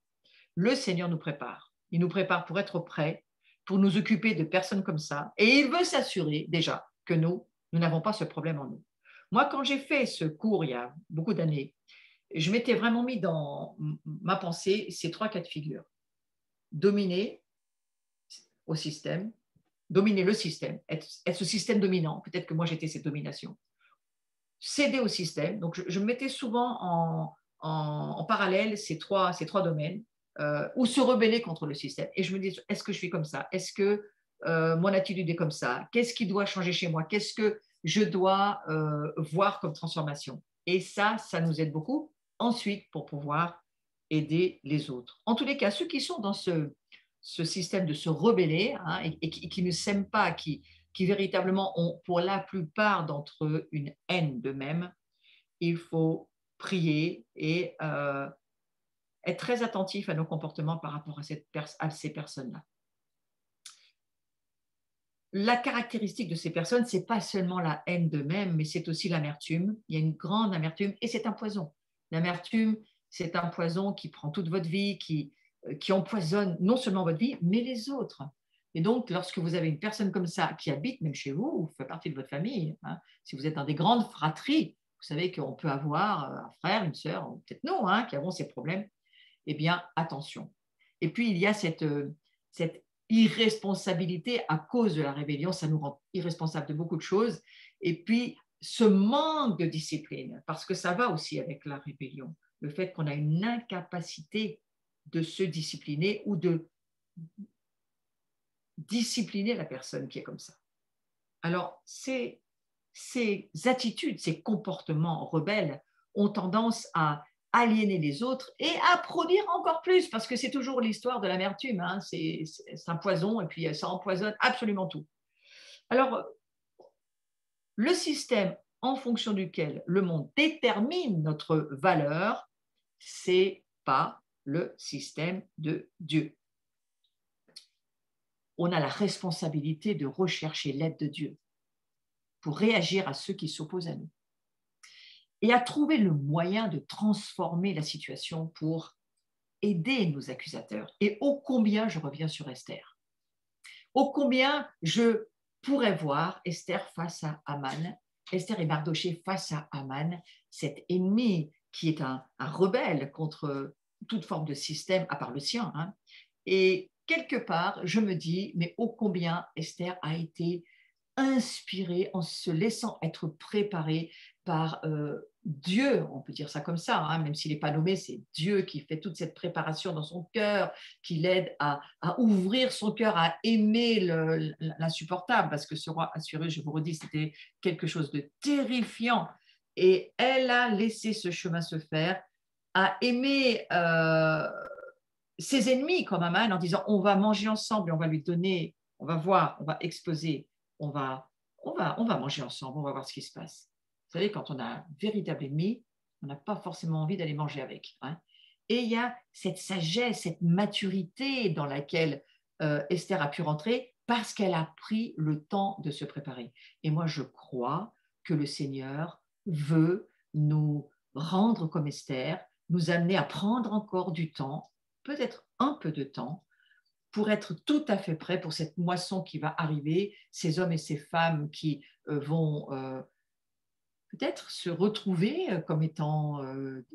Le Seigneur nous prépare. Il nous prépare pour être prêts, pour nous occuper de personnes comme ça. Et il veut s'assurer déjà que nous n'avons pas ce problème en nous. Moi, quand j'ai fait ce cours il y a beaucoup d'années, je m'étais vraiment mis dans ma pensée ces 3 cas de figure. Dominer au système, dominer le système, être ce système dominant. Peut-être que moi, j'étais cette domination. Céder au système. Donc, je mettais souvent en parallèle ces trois domaines, ou se rebeller contre le système. Et je me dis, est-ce que je suis comme ça? Est-ce que mon attitude est comme ça? Qu'est-ce qui doit changer chez moi? Qu'est-ce que je dois voir comme transformation? Et ça nous aide beaucoup ensuite pour pouvoir aider les autres. En tous les cas, ceux qui sont dans ce système de se rebeller hein, et qui ne s'aiment pas, qui véritablement ont pour la plupart d'entre eux une haine d'eux-mêmes, il faut prier et être très attentif à nos comportements par rapport à ces personnes-là. La caractéristique de ces personnes, ce n'est pas seulement la haine d'eux-mêmes, mais c'est aussi l'amertume. Il y a une grande amertume et c'est un poison. L'amertume, c'est un poison qui prend toute votre vie, qui empoisonne non seulement votre vie, mais les autres. Et donc, lorsque vous avez une personne comme ça qui habite même chez vous, ou fait partie de votre famille, hein, si vous êtes dans des grandes fratries, vous savez qu'on peut avoir un frère, une sœur, ou peut-être non, hein, qui avons ces problèmes, eh bien, attention. Et puis, il y a cette irresponsabilité à cause de la rébellion, ça nous rend irresponsables de beaucoup de choses. Et puis, ce manque de discipline, parce que ça va aussi avec la rébellion, le fait qu'on a une incapacité de se discipliner ou de discipliner la personne qui est comme ça. Alors, ces attitudes, ces comportements rebelles ont tendance à aliéner les autres et à produire encore plus, parce que c'est toujours l'histoire de l'amertume, hein, c'est un poison et puis ça empoisonne absolument tout. Alors, le système en fonction duquel le monde détermine notre valeur, c'est pas le système de Dieu. On a la responsabilité de rechercher l'aide de Dieu pour réagir à ceux qui s'opposent à nous et à trouver le moyen de transformer la situation pour aider nos accusateurs. Et ô combien je reviens sur Esther. Ô combien je pourrais voir Esther face à Haman, Esther et Mardoché face à Haman, cet ennemi qui est un rebelle contre toute forme de système, à part le sien. Hein. Et quelque part, je me dis, mais ô combien Esther a été inspirée en se laissant être préparée par Dieu, on peut dire ça comme ça, hein, même s'il n'est pas nommé, c'est Dieu qui fait toute cette préparation dans son cœur, qui l'aide à ouvrir son cœur, à aimer l'insupportable, parce que ce roi assuré, je vous redis, c'était quelque chose de terrifiant. Et elle a laissé ce chemin se faire, a aimé ses ennemis comme Haman en disant on va manger ensemble et on va lui donner, on va voir, on va exposer, on va manger ensemble, on va voir ce qui se passe. Vous savez, quand on a un véritable ennemi, on n'a pas forcément envie d'aller manger avec. Hein. Et il y a cette sagesse, cette maturité dans laquelle Esther a pu rentrer parce qu'elle a pris le temps de se préparer. Et moi, je crois que le Seigneur veut nous rendre comme Esther, nous amener à prendre encore du temps, peut-être un peu de temps, pour être tout à fait prêt pour cette moisson qui va arriver, ces hommes et ces femmes qui vont peut-être se retrouver comme étant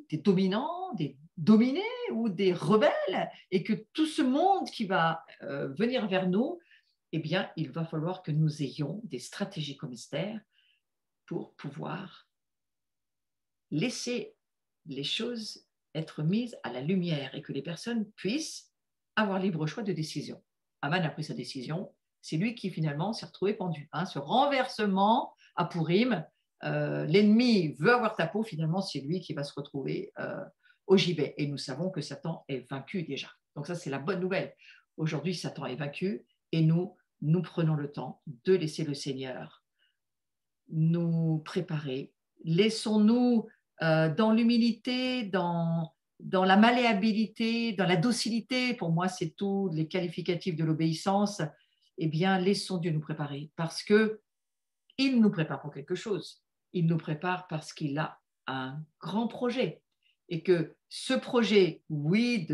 des dominants, des dominés ou des rebelles, et que tout ce monde qui va venir vers nous, eh bien, il va falloir que nous ayons des stratégies comme Esther pour pouvoir laisser les choses être mise à la lumière et que les personnes puissent avoir libre choix de décision. Aman a pris sa décision, c'est lui qui finalement s'est retrouvé pendu. Hein. Ce renversement à Pourim, l'ennemi veut avoir ta peau, finalement c'est lui qui va se retrouver au gibet. Et nous savons que Satan est vaincu déjà. Donc ça c'est la bonne nouvelle. Aujourd'hui Satan est vaincu et nous prenons le temps de laisser le Seigneur nous préparer. Laissons-nous dans l'humilité, dans la malléabilité, dans la docilité, pour moi c'est tous les qualificatifs de l'obéissance, eh bien laissons Dieu nous préparer parce qu'il nous prépare pour quelque chose. Il nous prépare parce qu'il a un grand projet et que ce projet, oui,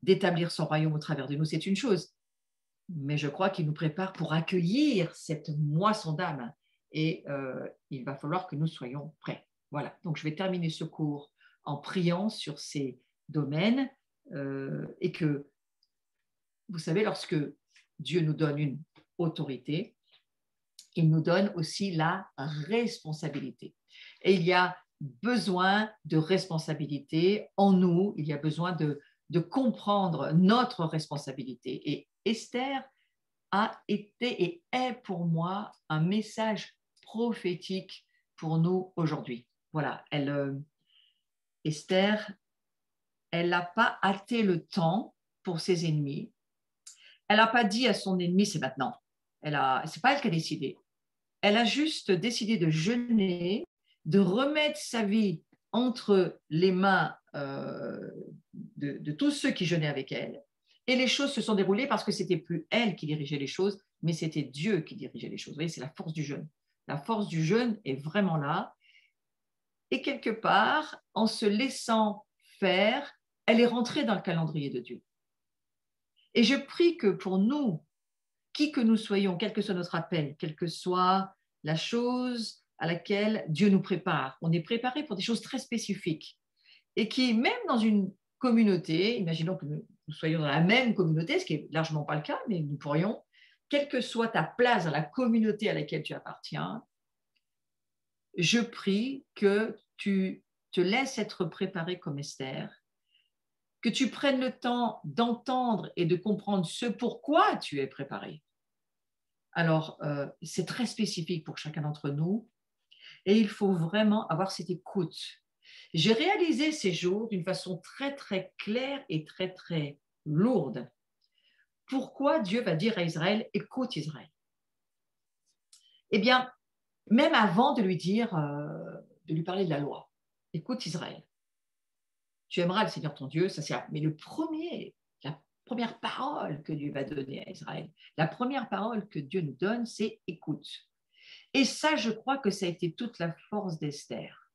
d'établir son royaume au travers de nous, c'est une chose, mais je crois qu'il nous prépare pour accueillir cette moisson d'âme et il va falloir que nous soyons prêts. Voilà, donc je vais terminer ce cours en priant sur ces domaines et que, vous savez, lorsque Dieu nous donne une autorité, il nous donne aussi la responsabilité. Et il y a besoin de responsabilité en nous, il y a besoin de comprendre notre responsabilité. Et Esther a été et est pour moi un message prophétique pour nous aujourd'hui. Voilà, Esther, elle n'a pas hâté le temps pour ses ennemis. Elle n'a pas dit à son ennemi, c'est maintenant. C'est pas elle qui a décidé. Elle a juste décidé de jeûner, de remettre sa vie entre les mains de tous ceux qui jeûnaient avec elle. Et les choses se sont déroulées parce que ce n'était plus elle qui dirigeait les choses, mais c'était Dieu qui dirigeait les choses. Vous voyez, c'est la force du jeûne. La force du jeûne est vraiment là. Et quelque part, en se laissant faire, elle est rentrée dans le calendrier de Dieu. Et je prie que pour nous, qui que nous soyons, quel que soit notre appel, quelle que soit la chose à laquelle Dieu nous prépare, on est préparé pour des choses très spécifiques et qui, même dans une communauté, imaginons que nous soyons dans la même communauté, ce qui est largement pas le cas, mais nous pourrions, quelle que soit ta place dans la communauté à laquelle tu appartiens, je prie que tu te laisses être préparé comme Esther, que tu prennes le temps d'entendre et de comprendre ce pourquoi tu es préparé. Alors, c'est très spécifique pour chacun d'entre nous et il faut vraiment avoir cette écoute. J'ai réalisé ces jours d'une façon très, très claire et très, très lourde. Pourquoi Dieu va dire à Israël, écoute Israël? Eh bien, même avant de lui dire, de lui parler de la loi, écoute Israël. Tu aimeras le Seigneur ton Dieu, ça c'est. Mais la première parole que Dieu va donner à Israël, la première parole que Dieu nous donne, c'est écoute. Et ça, je crois que ça a été toute la force d'Esther.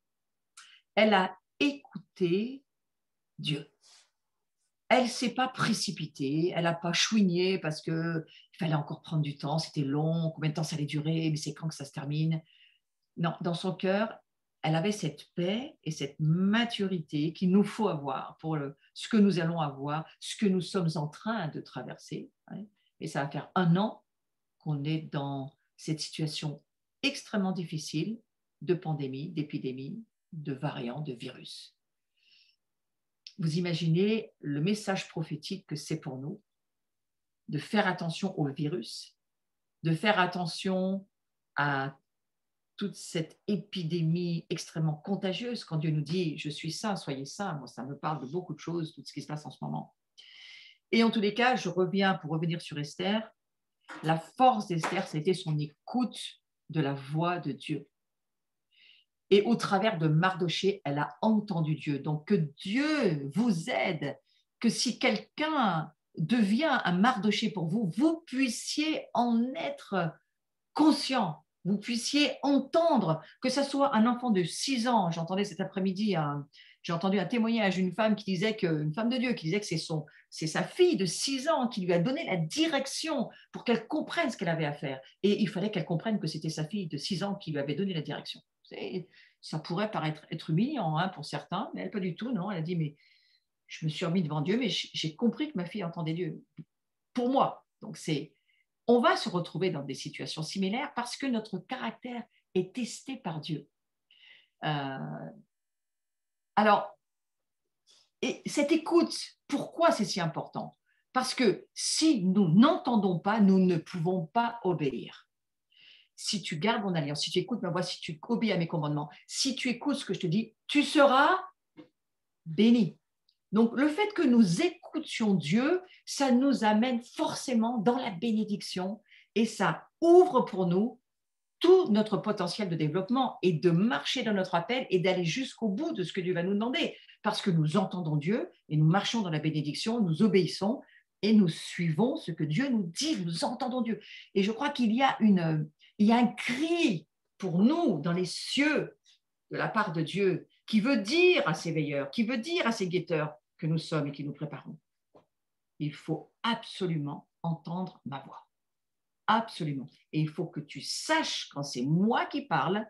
Elle a écouté Dieu. Elle ne s'est pas précipitée, elle n'a pas chouigné parce qu'il fallait encore prendre du temps, c'était long, combien de temps ça allait durer, mais c'est quand que ça se termine. Non, dans son cœur, elle avait cette paix et cette maturité qu'il nous faut avoir pour ce que nous allons avoir, ce que nous sommes en train de traverser. Hein. Et ça va faire 1 an qu'on est dans cette situation extrêmement difficile de pandémie, d'épidémie, de variants, de virus. Vous imaginez le message prophétique que c'est pour nous, de faire attention au virus, de faire attention à toute cette épidémie extrêmement contagieuse, quand Dieu nous dit « je suis saint, soyez saints », moi ça me parle de beaucoup de choses, tout ce qui se passe en ce moment. Et en tous les cas, pour revenir sur Esther, la force d'Esther, c'était son écoute de la voix de Dieu. Et au travers de Mardoché, elle a entendu Dieu. Donc que Dieu vous aide, que si quelqu'un devient un Mardoché pour vous, vous puissiez en être conscient, vous puissiez entendre, que ce soit un enfant de 6 ans, j'entendais cet après-midi, j'ai entendu un témoignage d'une femme qui disait une femme de Dieu, qui disait que c'est sa fille de 6 ans qui lui a donné la direction pour qu'elle comprenne ce qu'elle avait à faire. Et il fallait qu'elle comprenne que c'était sa fille de 6 ans qui lui avait donné la direction. Ça pourrait paraître être humiliant pour certains, mais elle pas du tout, non. Elle a dit, mais je me suis remis devant Dieu, mais j'ai compris que ma fille entendait Dieu. Pour moi, donc on va se retrouver dans des situations similaires parce que notre caractère est testé par Dieu. Alors, Et cette écoute, pourquoi c'est si important? Parce que si nous n'entendons pas, nous ne pouvons pas obéir. Si tu gardes mon alliance, si tu écoutes ma voix, si tu obéis à mes commandements, si tu écoutes ce que je te dis, tu seras béni. Donc, le fait que nous écoutions Dieu, ça nous amène forcément dans la bénédiction et ça ouvre pour nous tout notre potentiel de développement et de marcher dans notre appel et d'aller jusqu'au bout de ce que Dieu va nous demander. Parce que nous entendons Dieu et nous marchons dans la bénédiction, nous obéissons et nous suivons ce que Dieu nous dit, nous entendons Dieu. Et je crois qu'il y a un cri pour nous dans les cieux de la part de Dieu qui veut dire à ses veilleurs, qui veut dire à ses guetteurs que nous sommes et qui nous préparons. Il faut absolument entendre ma voix. Absolument. Et il faut que tu saches quand c'est moi qui parle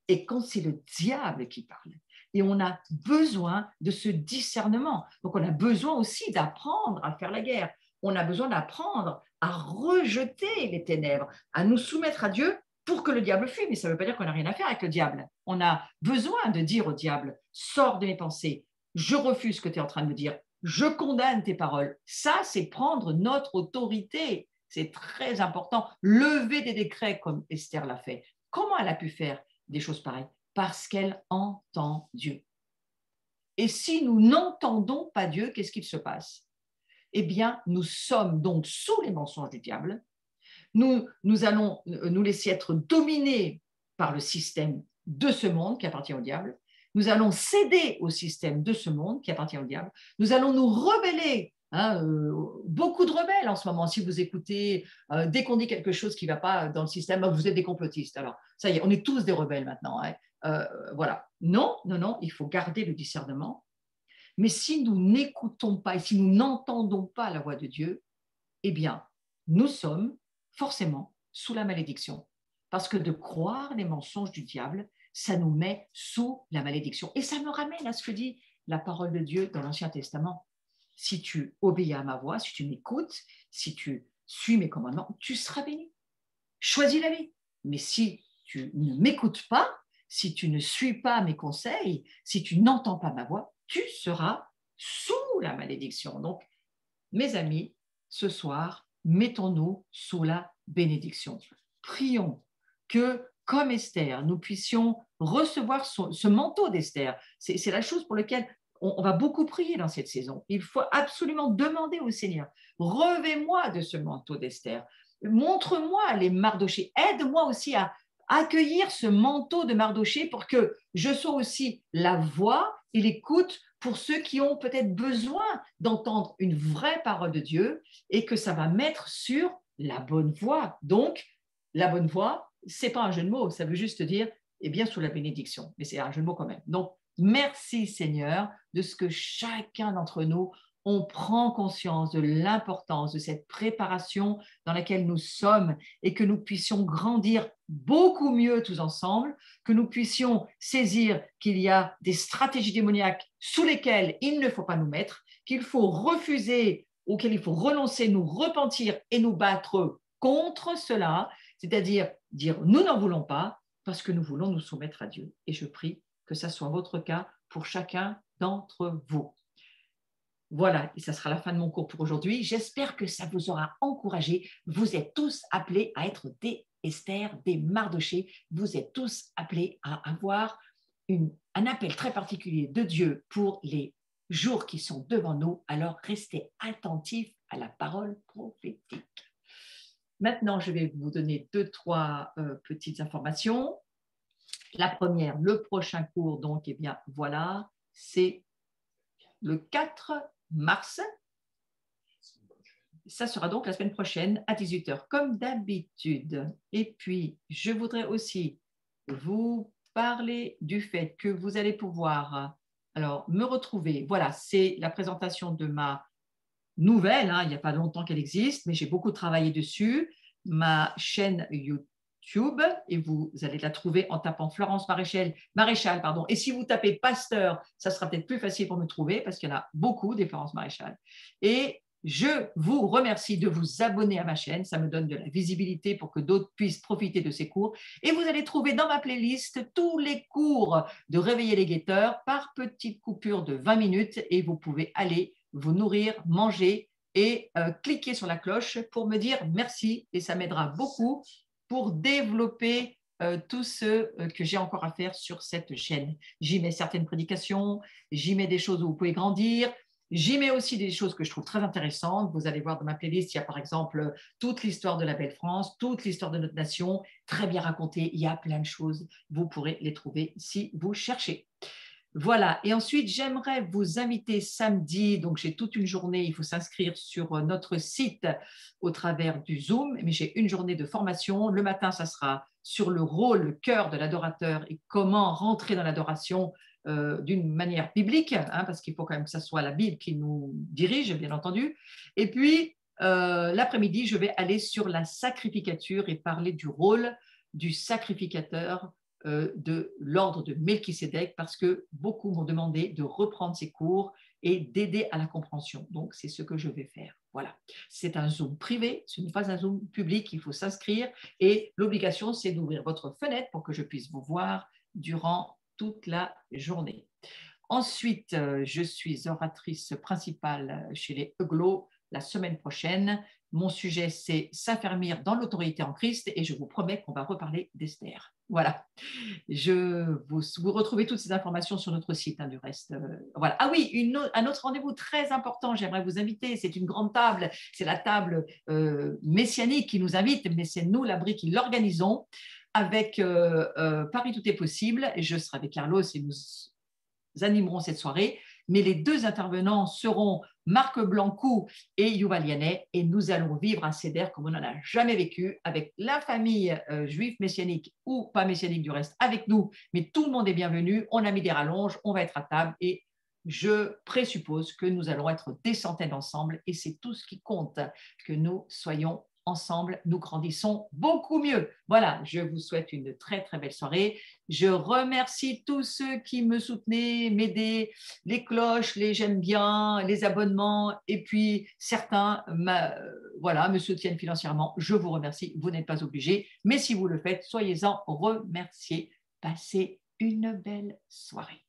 et quand c'est le diable qui parle. Et on a besoin de ce discernement. Donc, on a besoin aussi d'apprendre à faire la guerre. On a besoin d'apprendre à rejeter les ténèbres, à nous soumettre à Dieu pour que le diable fuit. Mais ça ne veut pas dire qu'on n'a rien à faire avec le diable. On a besoin de dire au diable, sors de mes pensées, je refuse ce que tu es en train de me dire, je condamne tes paroles. Ça, c'est prendre notre autorité. C'est très important. Lever des décrets comme Esther l'a fait. Comment elle a pu faire des choses pareilles? Parce qu'elle entend Dieu. Et si nous n'entendons pas Dieu, qu'est-ce qu'il se passe? Eh bien, nous sommes donc sous les mensonges du diable. Nous allons nous laisser être dominés par le système de ce monde qui appartient au diable. Nous allons céder au système de ce monde qui appartient au diable. Nous allons nous rebeller. Beaucoup de rebelles en ce moment. Si vous écoutez, dès qu'on dit quelque chose qui ne va pas dans le système, vous êtes des complotistes. Alors, ça y est, on est tous des rebelles maintenant. Voilà. Non, il faut garder le discernement. Mais si nous n'écoutons pas et si nous n'entendons pas la voix de Dieu, eh bien, nous sommes forcément sous la malédiction. Parce que de croire les mensonges du diable, ça nous met sous la malédiction. Et ça me ramène à ce que dit la parole de Dieu dans l'Ancien Testament. Si tu obéis à ma voix, si tu m'écoutes, si tu suis mes commandements, tu seras béni. Choisis la vie. Mais si tu ne m'écoutes pas, si tu ne suis pas mes conseils, si tu n'entends pas ma voix, tu seras sous la malédiction. Donc, mes amis, ce soir, mettons-nous sous la bénédiction. Prions que, comme Esther, nous puissions recevoir ce manteau d'Esther. C'est la chose pour laquelle on va beaucoup prier dans cette saison. Il faut absolument demander au Seigneur, revêt-moi de ce manteau d'Esther. Montre-moi les Mardochés. Aide-moi aussi à accueillir ce manteau de Mardoché pour que je sois aussi la voix et l'écoute pour ceux qui ont peut-être besoin d'entendre une vraie parole de Dieu et que ça va mettre sur la bonne voie. Donc, la bonne voie, ce n'est pas un jeu de mots, ça veut juste dire, eh bien, sous la bénédiction. Mais c'est un jeu de mots quand même. Donc, merci Seigneur de ce que chacun d'entre nous, on prend conscience de l'importance de cette préparation dans laquelle nous sommes et que nous puissions grandir beaucoup mieux tous ensemble, que nous puissions saisir qu'il y a des stratégies démoniaques sous lesquelles il ne faut pas nous mettre, qu'il faut refuser, auxquelles il faut renoncer, nous repentir et nous battre contre cela, c'est-à-dire dire nous n'en voulons pas parce que nous voulons nous soumettre à Dieu. Et je prie que ça soit votre cas pour chacun d'entre vous. Voilà, et ça sera la fin de mon cours pour aujourd'hui. J'espère que ça vous aura encouragé. Vous êtes tous appelés à être des Esther, des Mardochés. Vous êtes tous appelés à avoir un appel très particulier de Dieu pour les jours qui sont devant nous. Alors, restez attentifs à la parole prophétique. Maintenant, je vais vous donner 2-3 petites informations. La première, le prochain cours, donc, eh bien, voilà, c'est le 4 mars. Ça sera donc la semaine prochaine à 18h, comme d'habitude. Et puis, je voudrais aussi vous parler du fait que vous allez pouvoir me retrouver. Voilà, c'est la présentation de ma nouvelle. Il n'y a pas longtemps qu'elle existe, mais j'ai beaucoup travaillé dessus. Ma chaîne YouTube, et vous allez la trouver en tapant Florence Maréchal. Et si vous tapez Pasteur, ça sera peut-être plus facile pour me trouver parce qu'il y en a beaucoup des Florence Maréchal. Et Je vous remercie de vous abonner à ma chaîne, ça me donne de la visibilité pour que d'autres puissent profiter de ces cours. Et vous allez trouver dans ma playlist tous les cours de Réveiller les guetteurs par petites coupures de 20 minutes et vous pouvez aller vous nourrir, manger et cliquer sur la cloche pour me dire merci et ça m'aidera beaucoup pour développer tout ce que j'ai encore à faire sur cette chaîne. J'y mets certaines prédications, j'y mets des choses où vous pouvez grandir. J'y mets aussi des choses que je trouve très intéressantes. Vous allez voir dans ma playlist, il y a par exemple toute l'histoire de la belle France, toute l'histoire de notre nation, très bien racontée. Il y a plein de choses. Vous pourrez les trouver si vous cherchez. Voilà. Et ensuite, j'aimerais vous inviter samedi. Donc, j'ai toute une journée. Il faut s'inscrire sur notre site au travers du Zoom. Mais j'ai une journée de formation. Le matin, ça sera sur le rôle, le cœur de l'adorateur et comment rentrer dans l'adoration d'une manière biblique, hein, parce qu'il faut quand même que ce soit la Bible qui nous dirige, bien entendu. Et puis, l'après-midi, je vais aller sur la sacrificature et parler du rôle du sacrificateur de l'ordre de Melchisédek, parce que beaucoup m'ont demandé de reprendre ces cours et d'aider à la compréhension. Donc, c'est ce que je vais faire. Voilà. C'est un Zoom privé, ce n'est pas un Zoom public, il faut s'inscrire et l'obligation, c'est d'ouvrir votre fenêtre pour que je puisse vous voir durant toute la journée. Ensuite, je suis oratrice principale chez les Euglos la semaine prochaine. Mon sujet, c'est s'affermir dans l'autorité en Christ et je vous promets qu'on va reparler d'Esther. Voilà. Vous retrouvez toutes ces informations sur notre site, hein, du reste. Voilà. Ah oui, un autre rendez-vous très important, j'aimerais vous inviter. C'est une grande table, c'est la table messianique qui nous invite, mais c'est nous, l'abri, qui l'organisons avec Paris Tout est possible. Et je serai avec Carlos et nous animerons cette soirée. Mais les deux intervenants seront Marc Blancou et Yuval Yanet, et nous allons vivre un Seder comme on n'en a jamais vécu, avec la famille juive messianique ou pas messianique du reste avec nous, mais tout le monde est bienvenu. On a mis des rallonges, on va être à table et je présuppose que nous allons être des centaines ensemble et c'est tout ce qui compte, que nous soyons ensemble, nous grandissons beaucoup mieux. Voilà, je vous souhaite une très très belle soirée. Je remercie tous ceux qui me soutenaient, m'aidaient, les cloches, les j'aime bien, les abonnements, et puis certains voilà, me soutiennent financièrement. Je vous remercie, vous n'êtes pas obligés, mais si vous le faites, soyez-en remerciés. Passez une belle soirée.